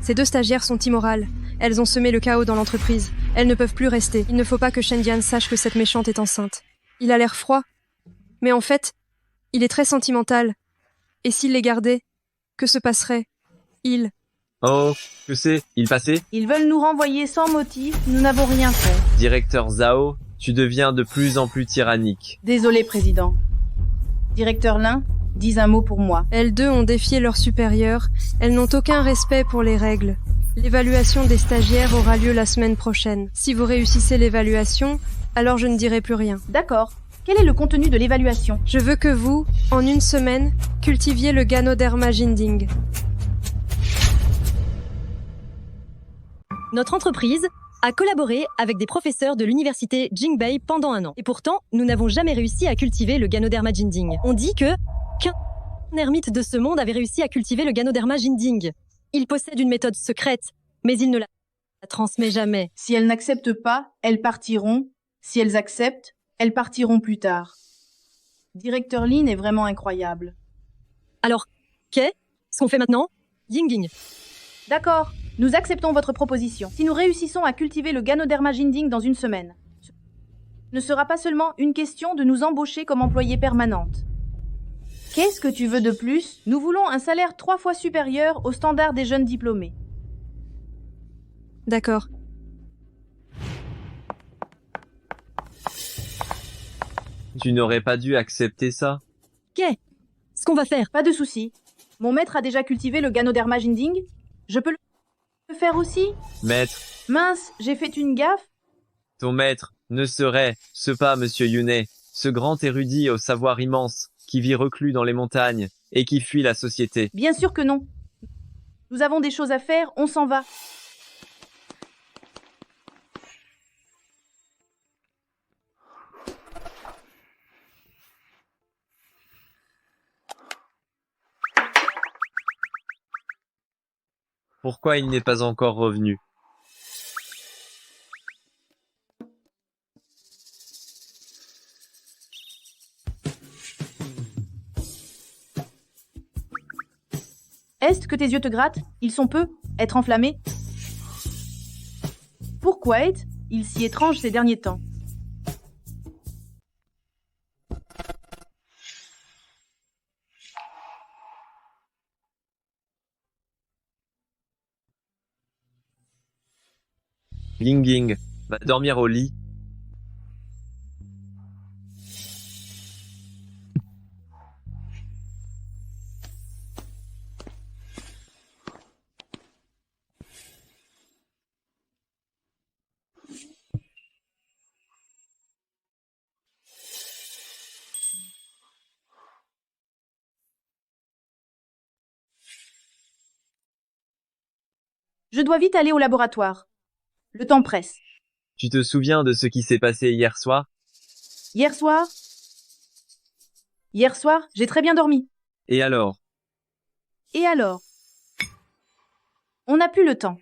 ces deux stagiaires sont immorales. Elles ont semé le chaos dans l'entreprise. Elles ne peuvent plus rester. Il ne faut pas que Shendian sache que cette méchante est enceinte. Il a l'air froid. Mais en fait, il est très sentimental. Et s'il les gardait, que se passerait? Oh, que c'est? Il passait? Ils veulent nous renvoyer sans motif, nous n'avons rien fait. Directeur Zhao, tu deviens de plus en plus tyrannique. Désolé, président. Directeur Lin, dis un mot pour moi. Elles deux ont défié leurs supérieurs. Elles n'ont aucun respect pour les règles. L'évaluation des stagiaires aura lieu la semaine prochaine. Si vous réussissez l'évaluation, alors je ne dirai plus rien. D'accord. Quel est le contenu de l'évaluation? Je veux que vous, en une semaine, cultiviez le Ganoderma Jinding. Notre entreprise a collaboré avec des professeurs de l'université Jingbei pendant 1 an. Et pourtant, nous n'avons jamais réussi à cultiver le Ganoderma Jinding. On dit qu'un ermite de ce monde avait réussi à cultiver le Ganoderma Jinding. Il possède une méthode secrète, mais il ne la transmet jamais. Si elles n'acceptent pas, elles partiront. Si elles acceptent, elles partiront plus tard. Directeur Lin est vraiment incroyable. Alors, qu'est-ce qu'on fait maintenant? Ying. D'accord, nous acceptons votre proposition. Si nous réussissons à cultiver le Ganoderma Jinding dans une semaine, ce ne sera pas seulement une question de nous embaucher comme employée permanente. Qu'est-ce que tu veux de plus? Nous voulons un salaire 3 fois supérieur au standard des jeunes diplômés. D'accord. Tu n'aurais pas dû accepter ça. Qu'est-ce qu'on va faire? Pas de souci. Mon maître a déjà cultivé le Ganoderma Jinding. Je peux le faire aussi? Maître, Mince, j'ai fait une gaffe. ton maître ne serait ce pas Monsieur Yunet, ce grand érudit au savoir immense, qui vit reclus dans les montagnes et qui fuit la société. Bien sûr que non. Nous avons des choses à faire, on s'en va. Pourquoi il n'est pas encore revenu? Est-ce que tes yeux te grattent? Ils sont peu être enflammés. Pourquoi est-il si étrange ces derniers temps? Ying va dormir au lit. Je dois vite aller au laboratoire. Le temps presse. Tu te souviens de ce qui s'est passé hier soir? Hier soir, j'ai très bien dormi. Et alors? Et alors? On n'a plus le temps.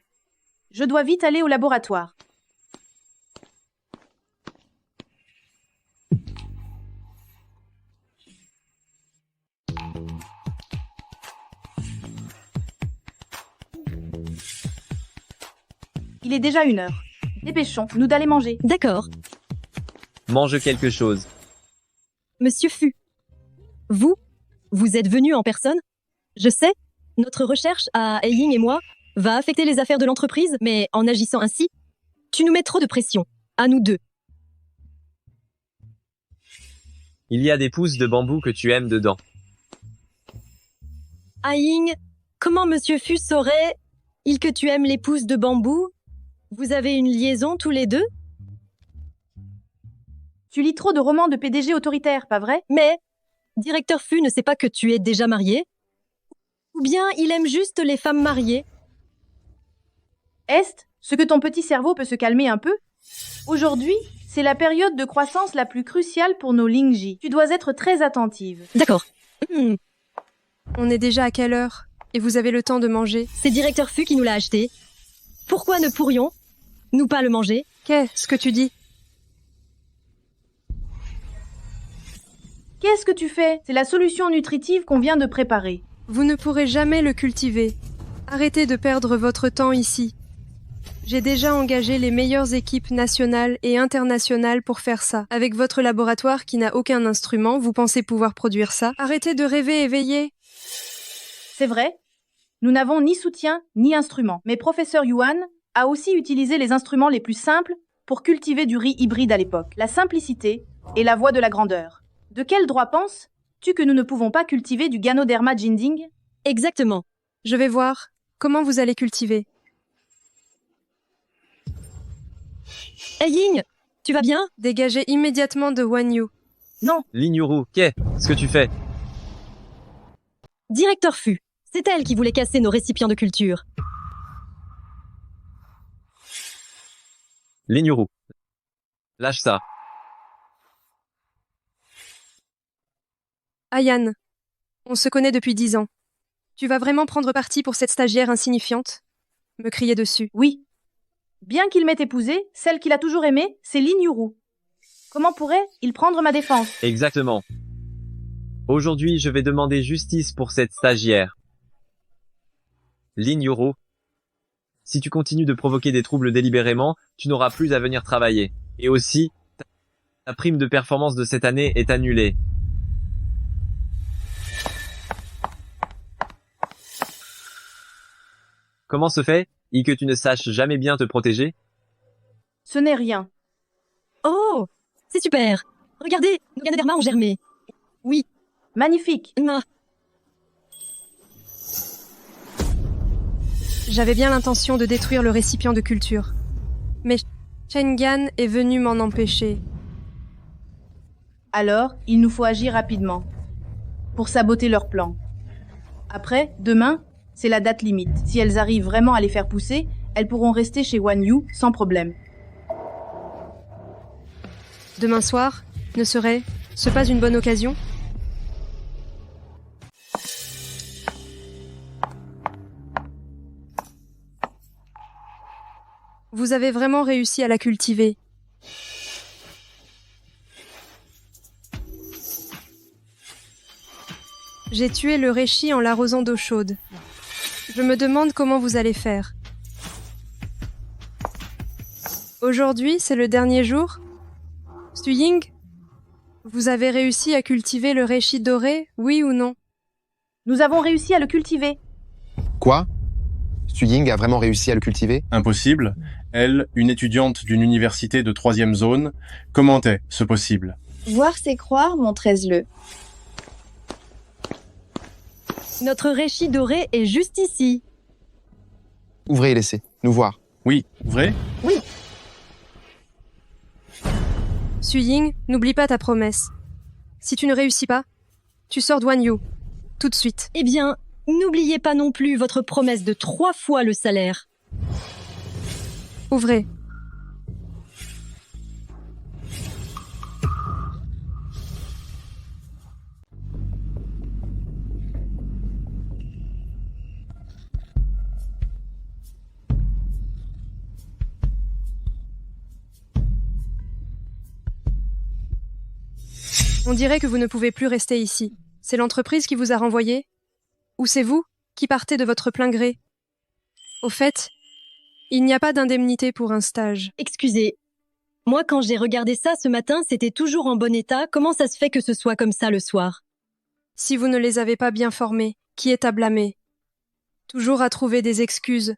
Je dois vite aller au laboratoire. Il est déjà 1 heure. Dépêchons, nous d'aller manger. D'accord. Mange quelque chose. Monsieur Fu, vous êtes venu en personne? Je sais, notre recherche à Ying et moi va affecter les affaires de l'entreprise, mais en agissant ainsi, tu nous mets trop de pression, à nous deux. Il y a des pousses de bambou que tu aimes dedans. Ying, comment Monsieur Fu saurait-il que tu aimes les pousses de bambou? Vous avez une liaison tous les deux? Tu lis trop de romans de PDG autoritaires, pas vrai? Mais, Directeur Fu ne sait pas que tu es déjà marié? Ou bien il aime juste les femmes mariées? Est ce que ton petit cerveau peut se calmer un peu? Aujourd'hui, c'est la période de croissance la plus cruciale pour nos Lingji. Tu dois être très attentive. D'accord. On est déjà à quelle heure? Et vous avez le temps de manger? C'est Directeur Fu qui nous l'a acheté. Pourquoi ne pourrions-nous pas le manger? Qu'est-ce que tu dis? Qu'est-ce que tu fais? C'est la solution nutritive qu'on vient de préparer. Vous ne pourrez jamais le cultiver. Arrêtez de perdre votre temps ici. J'ai déjà engagé les meilleures équipes nationales et internationales pour faire ça. Avec votre laboratoire qui n'a aucun instrument, vous pensez pouvoir produire ça? Arrêtez de rêver éveillé. C'est vrai. Nous n'avons ni soutien ni instrument. Mais professeur Yuan a aussi utilisé les instruments les plus simples pour cultiver du riz hybride à l'époque. La simplicité est la voie de la grandeur. De quel droit penses-tu que nous ne pouvons pas cultiver du Ganoderma Jinding? Exactement. Je vais voir. Comment vous allez cultiver? Hey Ying, tu vas bien? Dégagez immédiatement de Wan Yu. Non. Lin Yuru, qu'est-ce que tu fais? Directeur Fu, c'est elle qui voulait casser nos récipients de culture. Lin Yuru. Lâche ça. Ayan, on se connaît depuis 10 ans. Tu vas vraiment prendre parti pour cette stagiaire insignifiante? Me crier dessus. Oui. Bien qu'il m'ait épousée, celle qu'il a toujours aimée, c'est Lin Yuru. Comment pourrait-il prendre ma défense? Exactement. Aujourd'hui, je vais demander justice pour cette stagiaire. Lin Yuru. Si tu continues de provoquer des troubles délibérément, tu n'auras plus à venir travailler. Et aussi, ta prime de performance de cette année est annulée. Comment se fait, que tu ne saches jamais bien te protéger? Ce n'est rien. Oh, c'est super. Regardez, nos Ganoderma ont germé. Oui. Magnifique. J'avais bien l'intention de détruire le récipient de culture. Mais Shengan est venu m'en empêcher. Alors, il nous faut agir rapidement pour saboter leur plan. Après, demain, c'est la date limite. Si elles arrivent vraiment à les faire pousser, elles pourront rester chez Wan Yu sans problème. Demain soir, ne serait-ce pas une bonne occasion? Vous avez vraiment réussi à la cultiver. J'ai tué le reishi en l'arrosant d'eau chaude. Je me demande comment vous allez faire. Aujourd'hui, c'est le dernier jour? Suying, vous avez réussi à cultiver le reishi doré, oui ou non? Nous avons réussi à le cultiver. Quoi? Suying a vraiment réussi à le cultiver? Impossible. Elle, une étudiante d'une université de 3e zone, comment est ce possible? Voir c'est croire, montrez-le. Notre reishi doré est juste ici. Ouvrez et laissez nous voir. Oui, ouvrez. Oui. Suying, n'oublie pas ta promesse. Si tu ne réussis pas, tu sors de Wan Yu. Tout de suite. Eh bien, n'oubliez pas non plus votre promesse de 3 fois le salaire. Ouvrez. On dirait que vous ne pouvez plus rester ici. C'est l'entreprise qui vous a renvoyé? Ou c'est vous qui partez de votre plein gré? Au fait, il n'y a pas d'indemnité pour un stage. Excusez. Moi, quand j'ai regardé ça ce matin, c'était toujours en bon état. Comment ça se fait que ce soit comme ça le soir? Si vous ne les avez pas bien formés, qui est à blâmer? Toujours à trouver des excuses.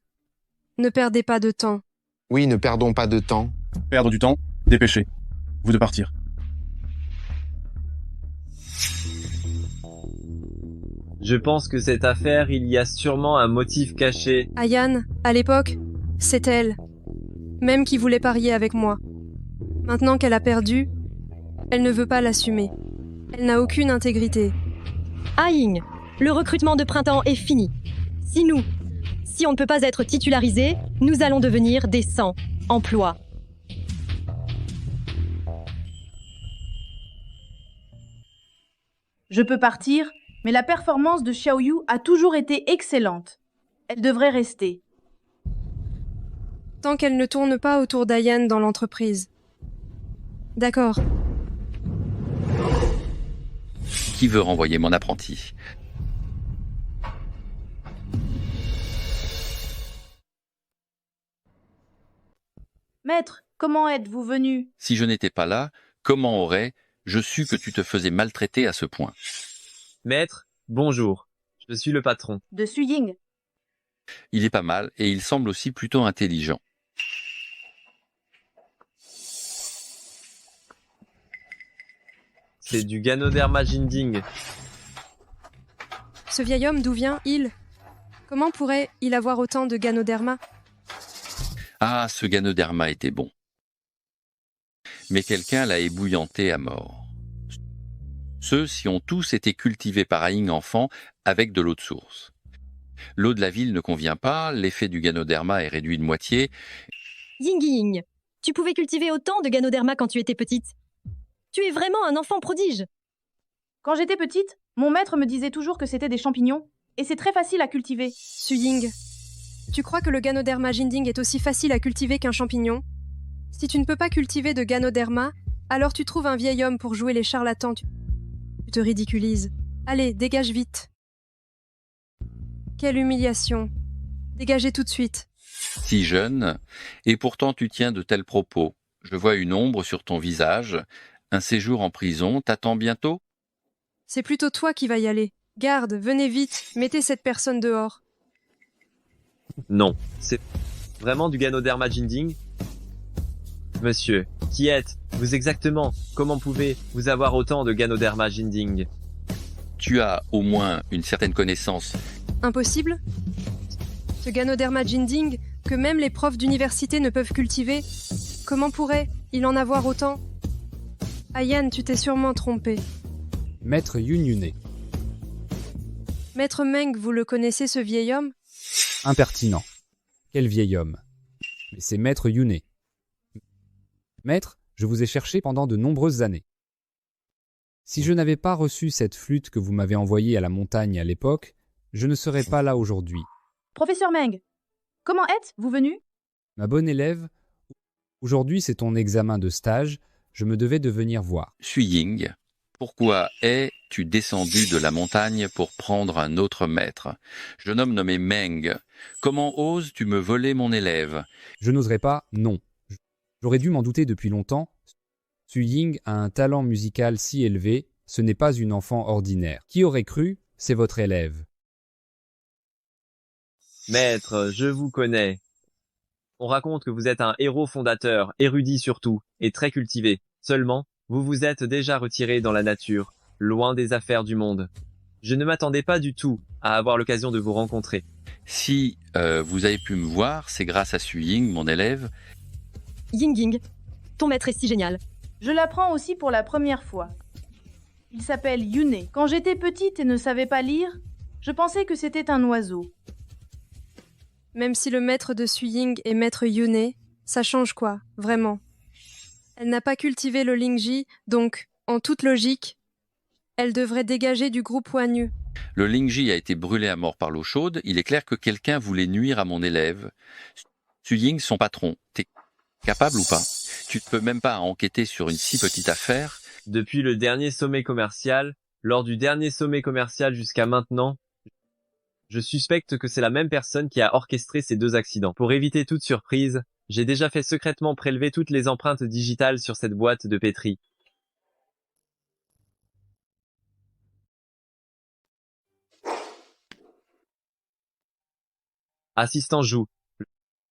Ne perdez pas de temps. Oui, ne perdons pas de temps. Perdre du temps, dépêchez. Vous de partir. Je pense que cette affaire, il y a sûrement un motif caché. Ayan, à l'époque, c'est elle. Même qui voulait parier avec moi. Maintenant qu'elle a perdu, elle ne veut pas l'assumer. Elle n'a aucune intégrité. Ying, le recrutement de printemps est fini. Si on ne peut pas être titularisé, nous allons devenir des sans-emploi. Je peux partir, mais la performance de Xiaoyu a toujours été excellente. Elle devrait rester. Tant qu'elle ne tourne pas autour d'Ayan dans l'entreprise. D'accord. Qui veut renvoyer mon apprenti? Maître, comment êtes-vous venu? Si je n'étais pas là, comment aurais-je su que tu te faisais maltraiter à ce point? Maître, bonjour. Je suis le patron. De Suying. Il est pas mal et il semble aussi plutôt intelligent. C'est du Ganoderma Jinding. Ce vieil homme, d'où vient-il? Comment pourrait-il avoir autant de Ganoderma? Ah, ce Ganoderma était bon. mais quelqu'un l'a ébouillanté à mort. Ceux-ci ont tous été cultivés par Aing enfant avec de l'eau de source. L'eau de la ville ne convient pas, l'effet du ganoderma est réduit de moitié. Ying Ying, tu pouvais cultiver autant de ganoderma quand tu étais petite. Tu es vraiment un enfant prodige. Quand j'étais petite, mon maître me disait toujours que c'était des champignons, et c'est très facile à cultiver. Suying, tu crois que le Ganoderma Jinding est aussi facile à cultiver qu'un champignon? Si tu ne peux pas cultiver de Ganoderma, alors tu trouves un vieil homme pour jouer les charlatans. Tu te ridiculises. Allez, dégage vite. Quelle humiliation. Dégagez tout de suite. Si jeune, et pourtant tu tiens de tels propos. Je vois une ombre sur ton visage. Un séjour en prison t'attend bientôt? C'est plutôt toi qui vas y aller. Garde, venez vite, mettez cette personne dehors. Non, c'est vraiment du Ganoderma Jinding? Monsieur, qui êtes-vous exactement? Comment pouvez-vous avoir autant de Ganoderma Jinding? Tu as au moins une certaine connaissance. Impossible? Ce Ganoderma Jinding, que même les profs d'université ne peuvent cultiver, comment pourrait-il en avoir autant? Ayan, tu t'es sûrement trompé. Maître Yun Yuné. Maître Meng, vous le connaissez, ce vieil homme? Impertinent. Quel vieil homme. Mais c'est Maître Yuné. Maître, je vous ai cherché pendant de nombreuses années. Si je n'avais pas reçu cette flûte que vous m'avez envoyée à la montagne à l'époque, je ne serais pas là aujourd'hui. Professeur Meng, comment êtes-vous venu? Ma bonne élève, aujourd'hui c'est ton examen de stage, je me devais de venir voir. Suying, pourquoi es-tu descendu de la montagne pour prendre un autre maître? Jeune homme nommé Meng, comment oses-tu me voler mon élève? Je n'oserais pas, non. J'aurais dû m'en douter depuis longtemps. Suying a un talent musical si élevé, ce n'est pas une enfant ordinaire. Qui aurait cru? C'est votre élève. Maître, je vous connais. On raconte que vous êtes un héros fondateur, érudit surtout, et très cultivé. Seulement, vous vous êtes déjà retiré dans la nature, loin des affaires du monde. Je ne m'attendais pas du tout à avoir l'occasion de vous rencontrer. Si vous avez pu me voir, c'est grâce à Suying, mon élève. Ying Ying, ton maître est si génial. Je l'apprends aussi pour la première fois. Il s'appelle Yuné. Quand j'étais petite et ne savais pas lire, je pensais que c'était un oiseau. Même si le maître de Suying est maître Yuné, ça change quoi, vraiment? Elle n'a pas cultivé le Lingji, donc, en toute logique, elle devrait dégager du groupe Wanyu. Le Lingji a été brûlé à mort par l'eau chaude, il est clair que quelqu'un voulait nuire à mon élève. Suying, son patron, t'es capable ou pas? Tu ne peux même pas enquêter sur une si petite affaire. Depuis le dernier sommet commercial, lors du dernier sommet commercial jusqu'à maintenant, je suspecte que c'est la même personne qui a orchestré ces deux accidents. Pour éviter toute surprise, j'ai déjà fait secrètement prélever toutes les empreintes digitales sur cette boîte de pétri. Assistant Jou,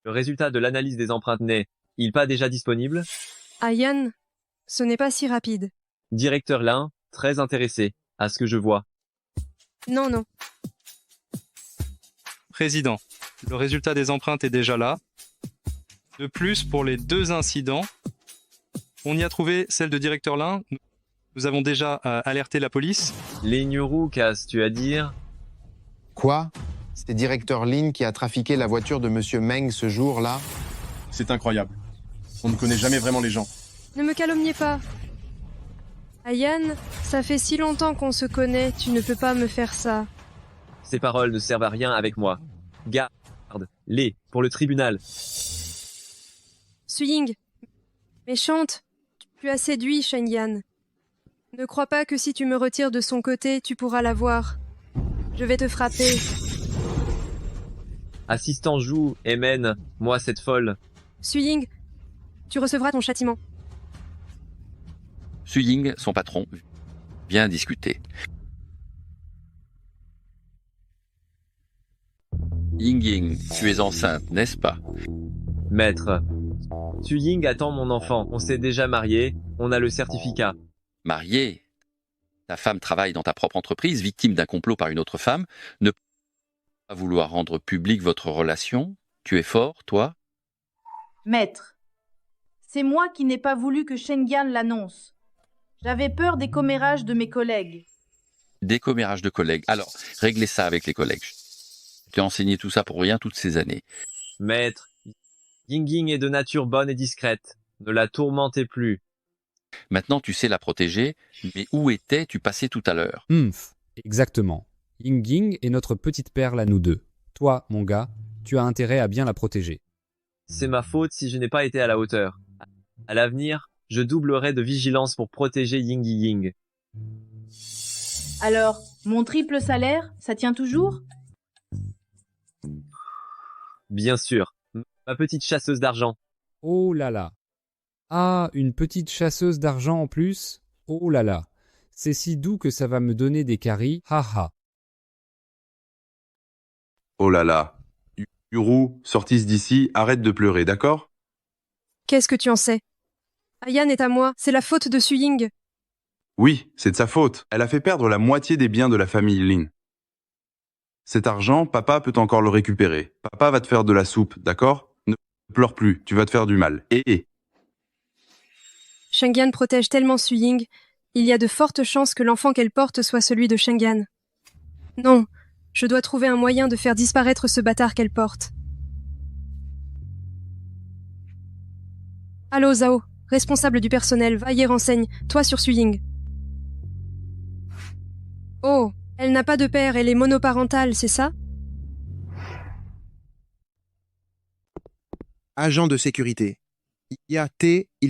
le résultat de l'analyse des empreintes n'est-il pas déjà disponible? Ayan, ce n'est pas si rapide. Directeur Lin, très intéressé à ce que je vois. Non, non. Président, le résultat des empreintes est déjà là. De plus, pour les deux incidents, on y a trouvé celle de directeur Lin. Nous avons déjà alerté la police. Lignourou, qu'as-tu à dire? Quoi? C'est directeur Lin qui a trafiqué la voiture de Monsieur Meng ce jour-là? C'est incroyable. On ne connaît jamais vraiment les gens. Ne me calomniez pas. Ayan, ça fait si longtemps qu'on se connaît, tu ne peux pas me faire ça. Ces paroles ne servent à rien avec moi. Garde-les pour le tribunal. Suying, méchante, tu as séduit Shenyan. Ne crois pas que si tu me retires de son côté, tu pourras la voir. Je vais te frapper. Assistant Jou, Emen, moi cette folle. Suying, tu recevras ton châtiment. Suying, son patron, vient discuter. Ying Ying, tu es enceinte, n'est-ce pas? Maître, Suying attend mon enfant. On s'est déjà marié, on a le certificat. Marié? Ta femme travaille dans ta propre entreprise, victime d'un complot par une autre femme. Ne pas vouloir rendre publique votre relation? Tu es fort, toi? Maître, C'est moi qui n'ai pas voulu que Shengian l'annonce. J'avais peur des commérages de mes collègues. Des commérages de collègues. Alors, réglez ça avec les collègues. Je t'ai enseigné tout ça pour rien toutes ces années. Maître, Ying est de nature bonne et discrète. Ne la tourmentez plus. Maintenant, tu sais la protéger, mais où étais-tu passé tout à l'heure? Exactement. Ying est notre petite perle à nous deux. Toi, mon gars, tu as intérêt à bien la protéger. C'est ma faute si je n'ai pas été à la hauteur. À l'avenir, je doublerai de vigilance pour protéger Ying. Alors, mon triple salaire, ça tient toujours? Bien sûr. Ma petite chasseuse d'argent. Oh là là. Ah, une petite chasseuse d'argent en plus? Oh là là. C'est si doux que ça va me donner des caries. Haha. Oh là là. Yuru, sortisse d'ici, arrête de pleurer, d'accord? Qu'est-ce que tu en sais? Ayan est à moi, c'est la faute de Suying. Oui, c'est de sa faute. Elle a fait perdre la moitié des biens de la famille Lin. Cet argent, papa peut encore le récupérer. Papa va te faire de la soupe, d'accord? Ne pleure plus, tu vas te faire du mal. Shengian protège tellement Suying, il y a de fortes chances que l'enfant qu'elle porte soit celui de Shengian. Non, je dois trouver un moyen de faire disparaître ce bâtard qu'elle porte. Allô, Zhao, responsable du personnel, va y renseigne, toi sur Suying. Oh, elle n'a pas de père, elle est monoparentale, c'est ça? Agent de sécurité. Il y a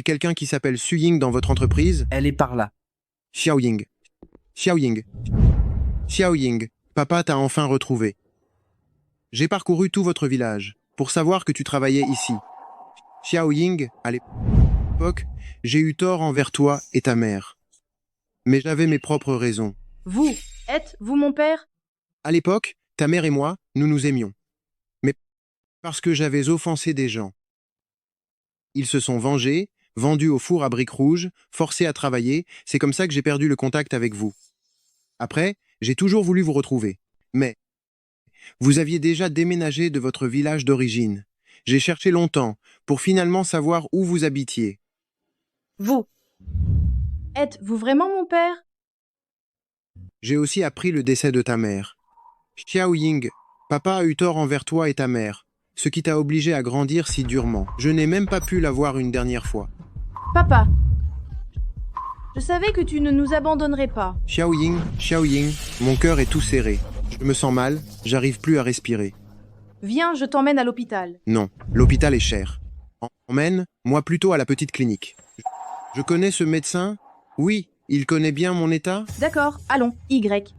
quelqu'un qui s'appelle Suying dans votre entreprise? Elle est par là. Xiaoying. Xiaoying, papa t'a enfin retrouvé. J'ai parcouru tout votre village pour savoir que tu travaillais ici. Xiaoying, à l'époque, j'ai eu tort envers toi et ta mère. Mais j'avais mes propres raisons. Vous, êtes-vous mon père? À l'époque, ta mère et moi, nous nous aimions. Mais parce que j'avais offensé des gens. Ils se sont vengés, vendus au four à briques rouges, forcés à travailler, c'est comme ça que j'ai perdu le contact avec vous. Après, j'ai toujours voulu vous retrouver. Mais vous aviez déjà déménagé de votre village d'origine. J'ai cherché longtemps pour finalement savoir où vous habitiez. Vous, êtes-vous vraiment mon père? J'ai aussi appris le décès de ta mère. Xiaoying, papa a eu tort envers toi et ta mère, ce qui t'a obligé à grandir si durement. Je n'ai même pas pu la voir une dernière fois. Papa, je savais que tu ne nous abandonnerais pas. Xiaoying, mon cœur est tout serré. Je me sens mal, j'arrive plus à respirer. Viens, je t'emmène à l'hôpital. Non, l'hôpital est cher. Emmène-moi plutôt à la petite clinique. Je connais ce médecin? Oui, il connaît bien mon état? D'accord, allons, Y.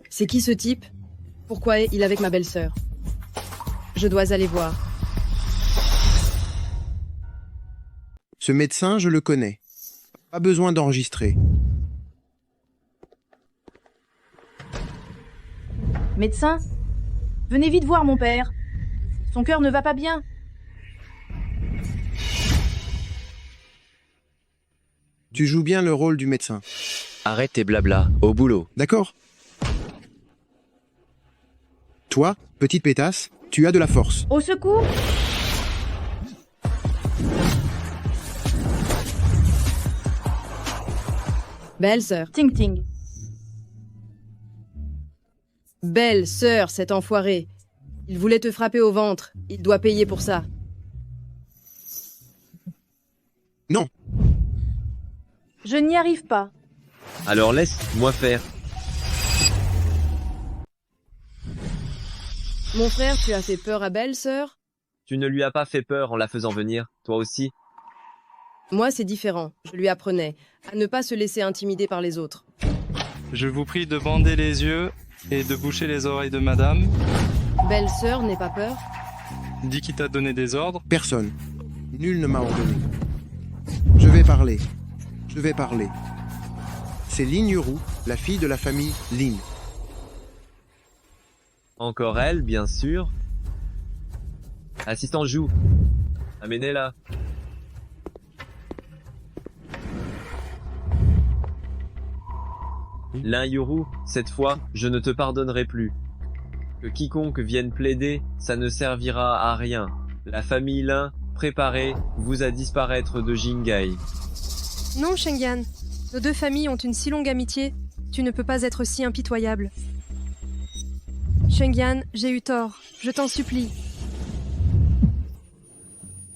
C'est qui ce type? Pourquoi il est avec ma belle-sœur? Je dois aller voir. Ce médecin, je le connais. Pas besoin d'enregistrer. Médecin, venez vite voir mon père. Son cœur ne va pas bien. Tu joues bien le rôle du médecin. Arrête tes blabla, au boulot. D'accord. Toi, petite pétasse, tu as de la force. Au secours! Belle-sœur. Ting ting. Belle-sœur, cet enfoiré. Il voulait te frapper au ventre. Il doit payer pour ça. Non. Je n'y arrive pas. Alors laisse-moi faire. Mon frère, tu as fait peur à belle-sœur? Tu ne lui as pas fait peur en la faisant venir, toi aussi? Moi, c'est différent. Je lui apprenais à ne pas se laisser intimider par les autres. Je vous prie de bander les yeux et de boucher les oreilles de madame. Belle-sœur, n'aie pas peur. Dis qui t'a donné des ordres. Personne. Nul ne m'a ordonné. Je vais parler. Je vais parler. C'est Lin Yuru, la fille de la famille Lin. Encore elle, bien sûr. Assistant Jou. Amenez-la. Lin Yuru, cette fois, je ne te pardonnerai plus. Que quiconque vienne plaider, ça ne servira à rien. La famille Lin préparez-vous à disparaître de Jingai. Non, Shengyang. Nos deux familles ont une si longue amitié. Tu ne peux pas être si impitoyable. Shengyang, j'ai eu tort. Je t'en supplie.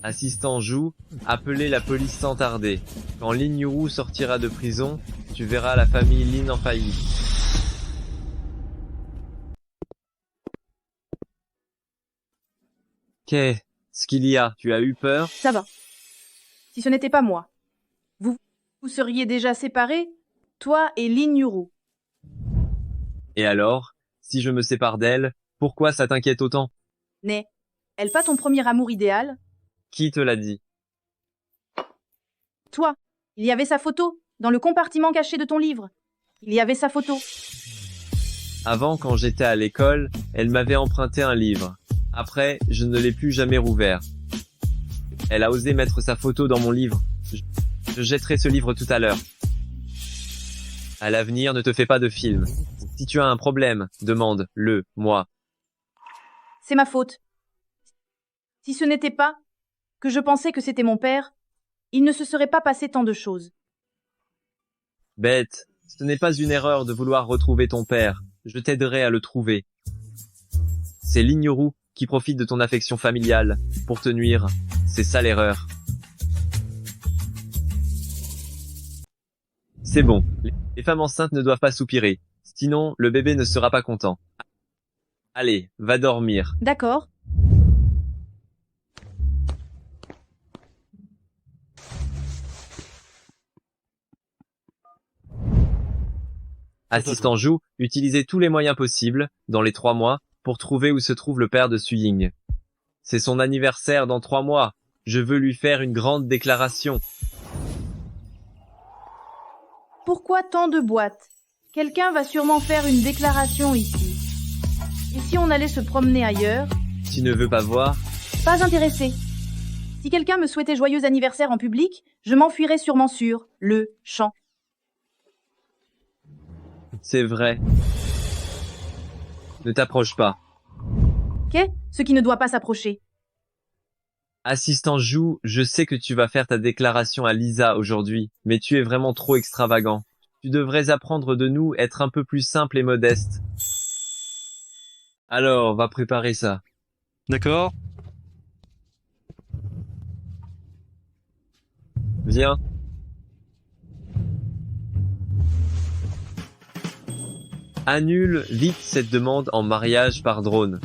Assistant Zhu, appelez la police sans tarder. Quand Lin Yuru sortira de prison, tu verras la famille Lin en faillite. Qu'est-ce qu'il y a? Tu as eu peur? Ça va. Si ce n'était pas moi. Vous seriez déjà séparés, toi et Lin Yuru. Et alors, si je me sépare d'elle, pourquoi ça t'inquiète autant? N'est-elle pas ton premier amour idéal? Qui te l'a dit? Toi. Il y avait sa photo, dans le compartiment caché de ton livre. Il y avait sa photo. Avant, quand j'étais à l'école, elle m'avait emprunté un livre. Après, je ne l'ai plus jamais rouvert. Elle a osé mettre sa photo dans mon livre. Je jetterai ce livre tout à l'heure. À l'avenir, ne te fais pas de film. Si tu as un problème, demande-le, moi. C'est ma faute. Si ce n'était pas que je pensais que c'était mon père, il ne se serait pas passé tant de choses. Bête, ce n'est pas une erreur de vouloir retrouver ton père. Je t'aiderai à le trouver. C'est Lin Yuru qui profite de ton affection familiale pour te nuire. C'est ça l'erreur. C'est bon, les femmes enceintes ne doivent pas soupirer. Sinon, le bébé ne sera pas content. Allez, va dormir. D'accord. Assistant Zhu, utilisez tous les moyens possibles, dans les 3 mois, pour trouver où se trouve le père de Suying. C'est son anniversaire dans 3 mois. Je veux lui faire une grande déclaration. Pourquoi tant de boîtes? Quelqu'un va sûrement faire une déclaration ici. Et si on allait se promener ailleurs? Tu ne veux pas voir? Pas intéressé. Si quelqu'un me souhaitait joyeux anniversaire en public, je m'enfuirais sûrement sur le champ. C'est vrai. Ne t'approche pas. Qu'est ce qui ne doit pas s'approcher? Assistant Zhu, je sais que tu vas faire ta déclaration à Lisa aujourd'hui, mais tu es vraiment trop extravagant. Tu devrais apprendre de nous être un peu plus simple et modeste. Alors, va préparer ça. D'accord. Viens. Annule vite cette demande en mariage par drone.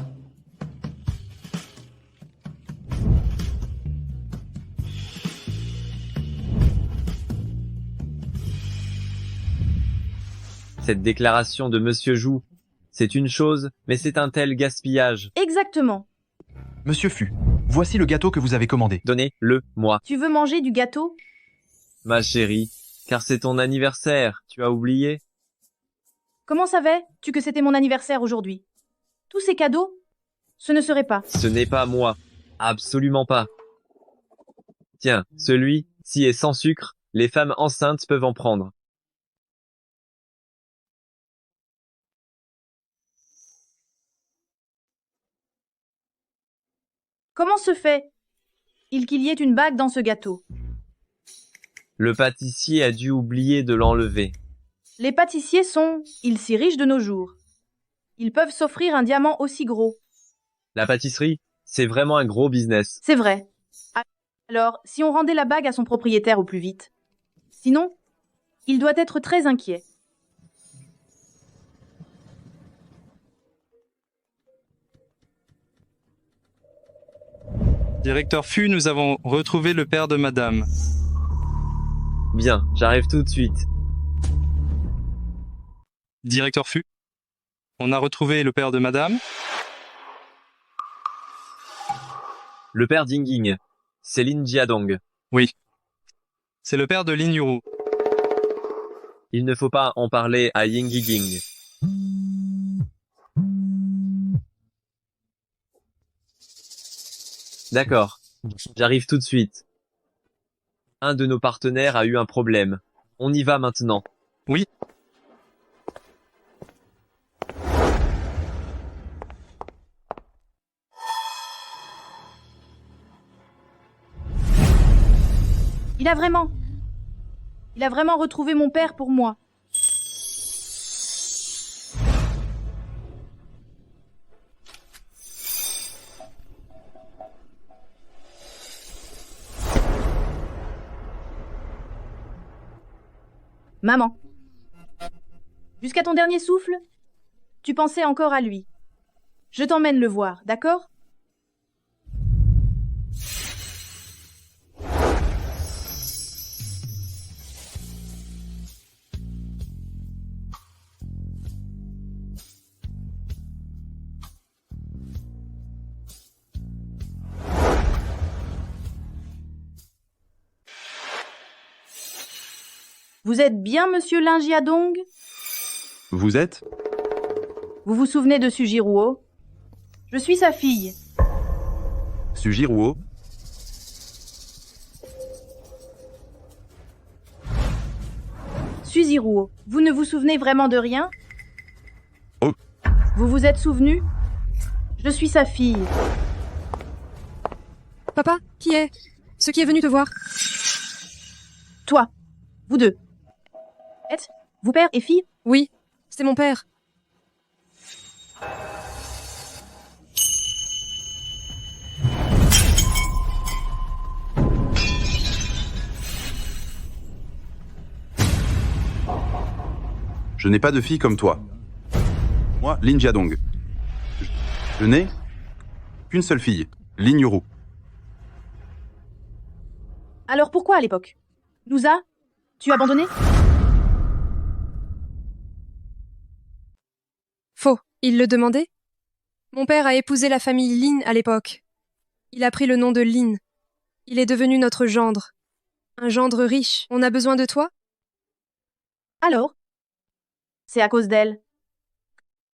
Cette déclaration de Monsieur Zhu, c'est une chose, mais c'est un tel gaspillage. Exactement. Monsieur Fu, voici le gâteau que vous avez commandé. Donnez-le moi. Tu veux manger du gâteau? Ma chérie, car c'est ton anniversaire, tu as oublié? Comment savais-tu que c'était mon anniversaire aujourd'hui? Tous ces cadeaux? Ce ne serait pas. Ce n'est pas moi. Absolument pas. Tiens, celui-ci est sans sucre, les femmes enceintes peuvent en prendre. Comment se fait-il qu'il y ait une bague dans ce gâteau? Le pâtissier a dû oublier de l'enlever. Les pâtissiers sont-ils si riches de nos jours? Ils peuvent s'offrir un diamant aussi gros. La pâtisserie, c'est vraiment un gros business. C'est vrai. Alors, si on rendait la bague à son propriétaire au plus vite. Sinon, il doit être très inquiet. Directeur Fu, nous avons retrouvé le père de madame. Bien, j'arrive tout de suite. Directeur Fu, on a retrouvé le père de madame. Le père d'Yinging, c'est Lin Jiadong. Oui. C'est le père de Lin Yuru. Il ne faut pas en parler à Yinging. D'accord, j'arrive tout de suite. Un de nos partenaires a eu un problème. On y va maintenant. Oui. Il a vraiment retrouvé mon père pour moi. Maman, jusqu'à ton dernier souffle, tu pensais encore à lui. Je t'emmène le voir, d'accord? Vous êtes bien monsieur Linjiadong? Vous êtes? Vous vous souvenez de Sujiruo? Je suis sa fille. Sujiruo? Sujiruo, vous ne vous souvenez vraiment de rien? Oh. Vous vous êtes souvenu? Je suis sa fille. Papa, qui est? Ce qui est venu te voir? Toi, vous deux. Vous père et fille? Oui, c'est mon père. Je n'ai pas de fille comme toi. Moi, Lin Jiadong. Je n'ai qu'une seule fille, Lin Yuru. Alors pourquoi à l'époque? Tu as abandonné? Faux, il le demandait. Mon père a épousé la famille Lin à l'époque. Il a pris le nom de Lin. Il est devenu notre gendre. Un gendre riche. On a besoin de toi? Alors? C'est à cause d'elle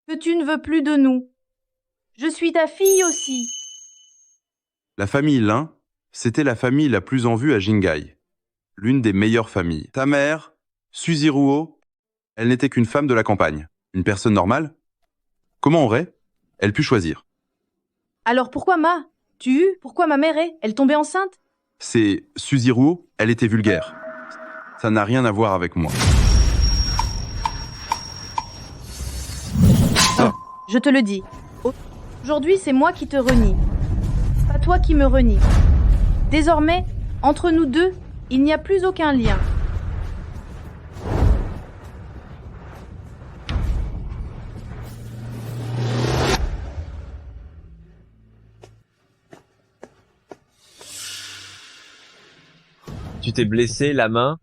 que tu ne veux plus de nous. Je suis ta fille aussi. La famille Lin, c'était la famille la plus en vue à Jingai. L'une des meilleures familles. Ta mère, Sujiruo, elle n'était qu'une femme de la campagne. Une personne normale? Comment aurait-elle pu choisir? Alors pourquoi pourquoi ma mère elle tombait enceinte? C'est Sujiruo, elle était vulgaire. Ça n'a rien à voir avec moi. Je te le dis. Aujourd'hui, c'est moi qui te renie. Pas toi qui me renie. Désormais, entre nous deux, il n'y a plus aucun lien. Tu t'es blessé la main?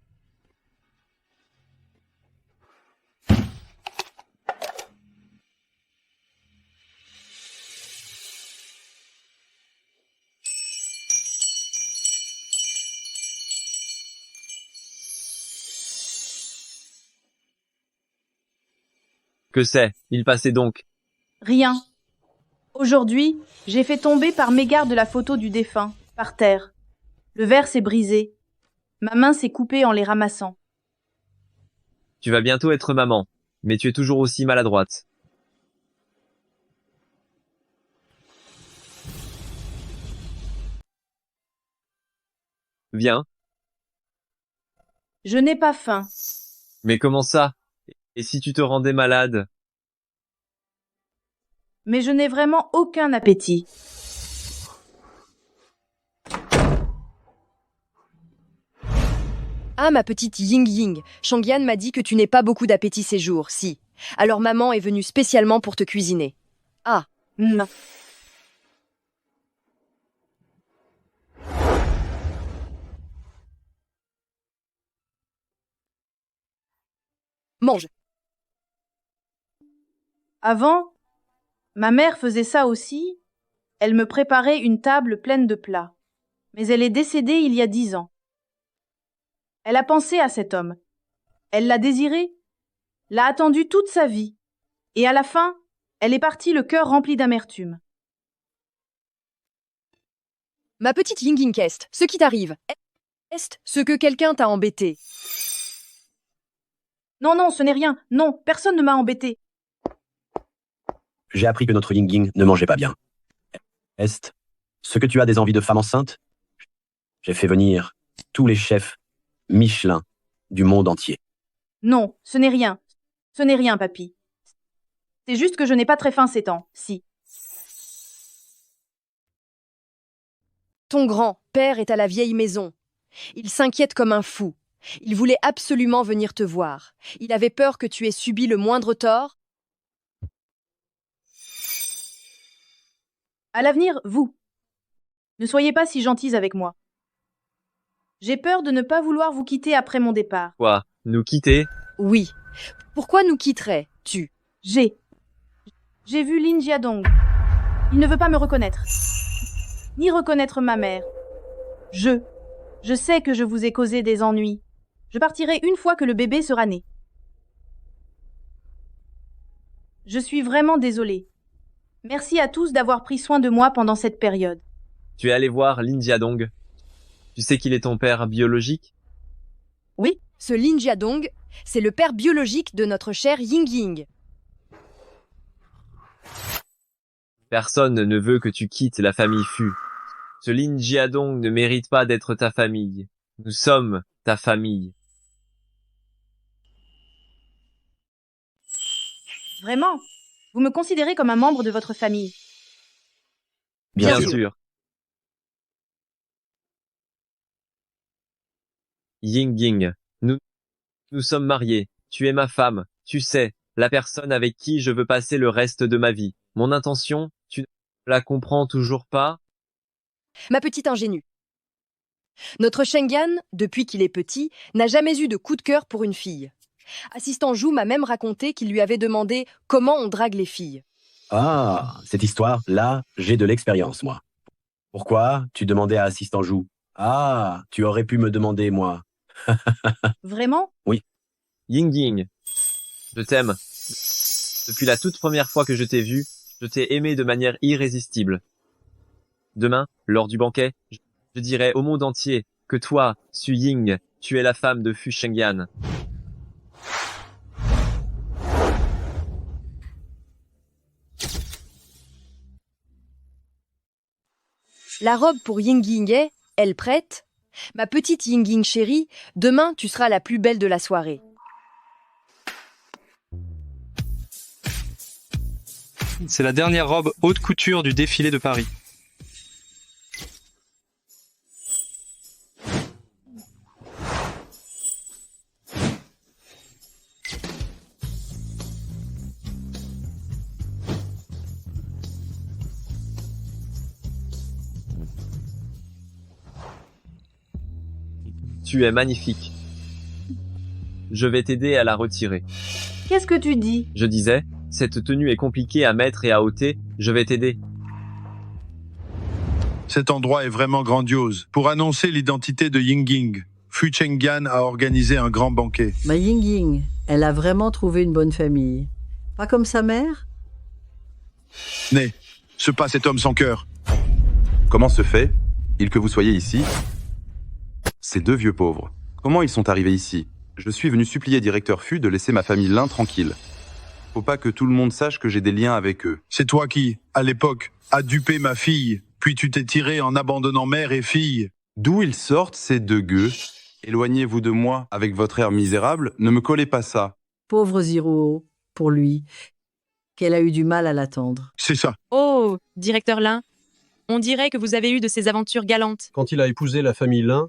Que c'est? Il passait donc. Rien. Aujourd'hui, j'ai fait tomber par mégarde la photo du défunt, par terre. Le verre s'est brisé. Ma main s'est coupée en les ramassant. Tu vas bientôt être maman, mais tu es toujours aussi maladroite. Viens. Je n'ai pas faim. Mais comment ça? Et si tu te rendais malade? Mais je n'ai vraiment aucun appétit. Ah, ma petite Ying Ying, Shangyan m'a dit que tu n'ais pas beaucoup d'appétit ces jours, si. Alors maman est venue spécialement pour te cuisiner. Ah. Non. Mange. Avant, ma mère faisait ça aussi. Elle me préparait une table pleine de plats. Mais elle est décédée il y a 10 ans. Elle a pensé à cet homme. Elle l'a désiré, l'a attendu toute sa vie. Et à la fin, elle est partie le cœur rempli d'amertume. Ma petite Ying Ying Kest, ce qui t'arrive, est ce que quelqu'un t'a embêté? Non, non, ce n'est rien. Non, personne ne m'a embêté. J'ai appris que notre Ying Ying ne mangeait pas bien. Est ce que tu as des envies de femme enceinte? J'ai fait venir tous les chefs Michelin du monde entier. Non, ce n'est rien. Ce n'est rien, papy. C'est juste que je n'ai pas très faim ces temps, si. Ton grand-père est à la vieille maison. Il s'inquiète comme un fou. Il voulait absolument venir te voir. Il avait peur que tu aies subi le moindre tort. À l'avenir, vous. Ne soyez pas si gentils avec moi. J'ai peur de ne pas vouloir vous quitter après mon départ. Quoi? Nous quitter? Oui. Pourquoi nous quitterais-tu? J'ai vu Lin Jiadong. Il ne veut pas me reconnaître. Ni reconnaître ma mère. Je sais que je vous ai causé des ennuis. Je partirai une fois que le bébé sera né. Je suis vraiment désolée. Merci à tous d'avoir pris soin de moi pendant cette période. Tu es allé voir Lin Jiadong. Tu sais qu'il est ton père biologique? Oui, ce Lin Jiadong, c'est le père biologique de notre cher Ying Ying. Personne ne veut que tu quittes la famille Fu. Ce Lin Jiadong ne mérite pas d'être ta famille. Nous sommes ta famille. Vraiment? Vous me considérez comme un membre de votre famille? Bien sûr. Ying Ying, nous sommes mariés. Tu es ma femme. Tu sais, la personne avec qui je veux passer le reste de ma vie. Mon intention, tu ne la comprends toujours pas? Ma petite ingénue. Notre Shengan, depuis qu'il est petit, n'a jamais eu de coup de cœur pour une fille. Assistant Zhu m'a même raconté qu'il lui avait demandé comment on drague les filles. Ah, cette histoire-là, j'ai de l'expérience, moi. Pourquoi tu demandais à Assistant Zhu? Ah, tu aurais pu me demander, moi. Vraiment? Oui. Ying Ying, je t'aime. Depuis la toute première fois que je t'ai vu, je t'ai aimé de manière irrésistible. Demain, lors du banquet, je dirai au monde entier que toi, Su Ying, tu es la femme de Fu Shengyan. La robe pour Ying Ying est, elle prête? Ma petite Ying Ying chérie, demain tu seras la plus belle de la soirée. C'est la dernière robe haute couture du défilé de Paris. Tu es magnifique. Je vais t'aider à la retirer. Qu'est-ce que tu dis? Je disais, cette tenue est compliquée à mettre et à ôter, je vais t'aider. Cet endroit est vraiment grandiose. Pour annoncer l'identité de Ying Ying, Fu Shengyan a organisé un grand banquet. Ma Ying Ying, elle a vraiment trouvé une bonne famille. Pas comme sa mère? Né, ce pas cet homme sans cœur. Comment se fait-il que vous soyez ici? Ces deux vieux pauvres. Comment ils sont arrivés ici? Je suis venu supplier directeur Fu de laisser ma famille Lin tranquille. Faut pas que tout le monde sache que j'ai des liens avec eux. C'est toi qui, à l'époque, as dupé ma fille, puis tu t'es tiré en abandonnant mère et fille. D'où ils sortent ces deux gueux? Éloignez-vous de moi avec votre air misérable, ne me collez pas ça. Pauvre Ziro, pour lui, qu'elle a eu du mal à l'attendre. C'est ça. Oh, directeur Lin, on dirait que vous avez eu de ces aventures galantes. Quand il a épousé la famille Lin,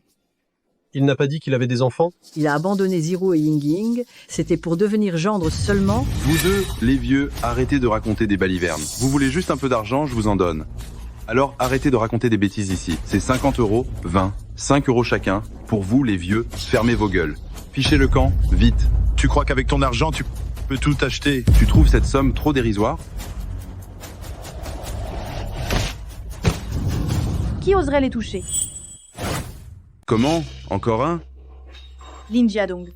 il n'a pas dit qu'il avait des enfants? Il a abandonné Ziro et Ying Ying, c'était pour devenir gendre seulement. Vous deux, les vieux, arrêtez de raconter des balivernes. Vous voulez juste un peu d'argent, je vous en donne. Alors arrêtez de raconter des bêtises ici. C'est 50 €, 20, 5 € chacun. Pour vous, les vieux, fermez vos gueules. Fichez le camp, vite. Tu crois qu'avec ton argent, tu peux tout acheter? Tu trouves cette somme trop dérisoire? Qui oserait les toucher? Comment? Encore un? Lin Jiadong.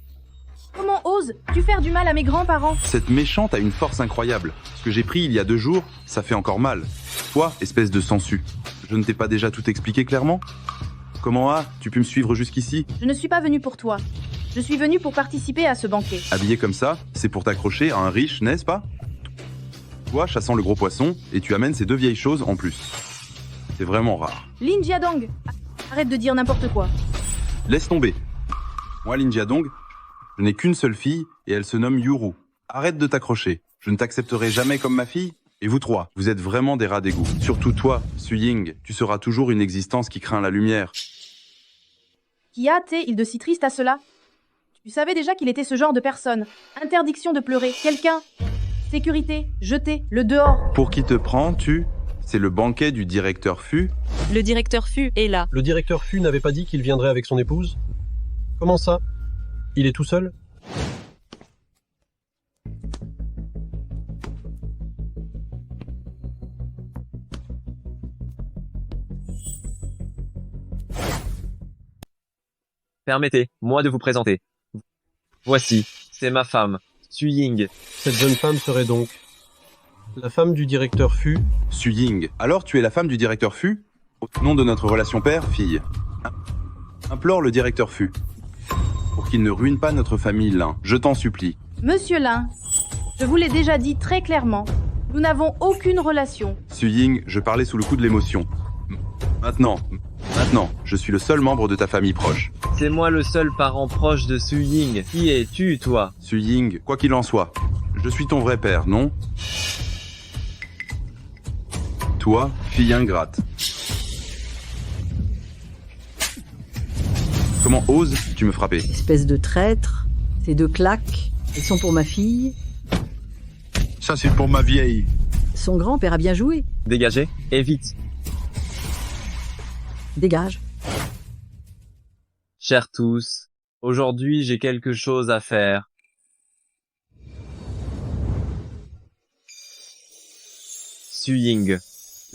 Comment oses-tu faire du mal à mes grands-parents? Cette méchante a une force incroyable. Ce que j'ai pris il y a 2 jours, ça fait encore mal. Toi, espèce de sensu, je ne t'ai pas déjà tout expliqué clairement? Comment as-tu pu me suivre jusqu'ici? Je ne suis pas venu pour toi. Je suis venu pour participer à ce banquet. Habillé comme ça, c'est pour t'accrocher à un riche, n'est-ce pas? Toi, chassant le gros poisson, et tu amènes ces deux vieilles choses en plus. C'est vraiment rare. Lin Jiadong, arrête de dire n'importe quoi. Laisse tomber. Moi, Lin Jiadong, je n'ai qu'une seule fille et elle se nomme Yuru. Arrête de t'accrocher. Je ne t'accepterai jamais comme ma fille. Et vous trois, vous êtes vraiment des rats d'égout. Surtout toi, Su Ying, tu seras toujours une existence qui craint la lumière. Qui a-t-il de si triste à cela? Tu savais déjà qu'il était ce genre de personne. Interdiction de pleurer. Quelqu'un. Sécurité. Jeté. Le dehors. Pour qui te prends, tu? C'est le banquet du directeur Fu? Le directeur Fu est là. Le directeur Fu n'avait pas dit qu'il viendrait avec son épouse? Comment ça? Il est tout seul? Permettez-moi de vous présenter. Voici, c'est ma femme, Su Ying. Cette jeune femme serait donc la femme du directeur Fu? Su Ying, alors tu es la femme du directeur Fu? Au nom de notre relation père-fille. Implore le directeur Fu. Pour qu'il ne ruine pas notre famille Lin, je t'en supplie. Monsieur Lin, je vous l'ai déjà dit très clairement. Nous n'avons aucune relation. Su Ying, je parlais sous le coup de l'émotion. Maintenant, je suis le seul membre de ta famille proche. C'est moi le seul parent proche de Su Ying. Qui es-tu, toi? Su Ying, quoi qu'il en soit, je suis ton vrai père, non? Toi, fille ingrate. Comment oses-tu me frapper? Espèce de traître, ces 2 claques, elles sont pour ma fille. Ça, c'est pour ma vieille. Son grand-père a bien joué. Dégagez, et vite. Dégage. Chers tous, aujourd'hui j'ai quelque chose à faire. Su Ying,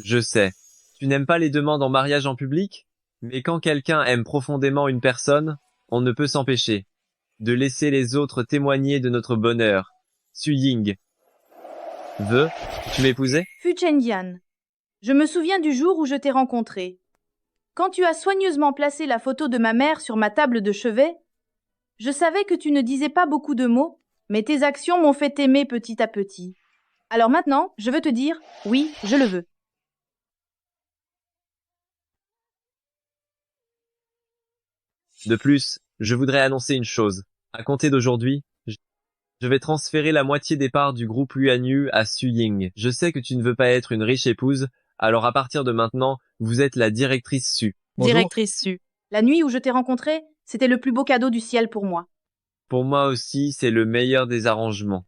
je sais, tu n'aimes pas les demandes en mariage en public? Mais quand quelqu'un aime profondément une personne, on ne peut s'empêcher de laisser les autres témoigner de notre bonheur. Su Ying, veux-tu m'épouser? Fu Chengyan, je me souviens du jour où je t'ai rencontré. Quand tu as soigneusement placé la photo de ma mère sur ma table de chevet, je savais que tu ne disais pas beaucoup de mots, mais tes actions m'ont fait t'aimer petit à petit. Alors maintenant, je veux te dire, oui, je le veux. De plus, je voudrais annoncer une chose. À compter d'aujourd'hui, je vais transférer la moitié des parts du groupe Yuanyu à Su Ying. Je sais que tu ne veux pas être une riche épouse, alors à partir de maintenant, vous êtes la directrice Su. Bonjour. Directrice Su. La nuit où je t'ai rencontré, c'était le plus beau cadeau du ciel pour moi. Pour moi aussi, c'est le meilleur des arrangements.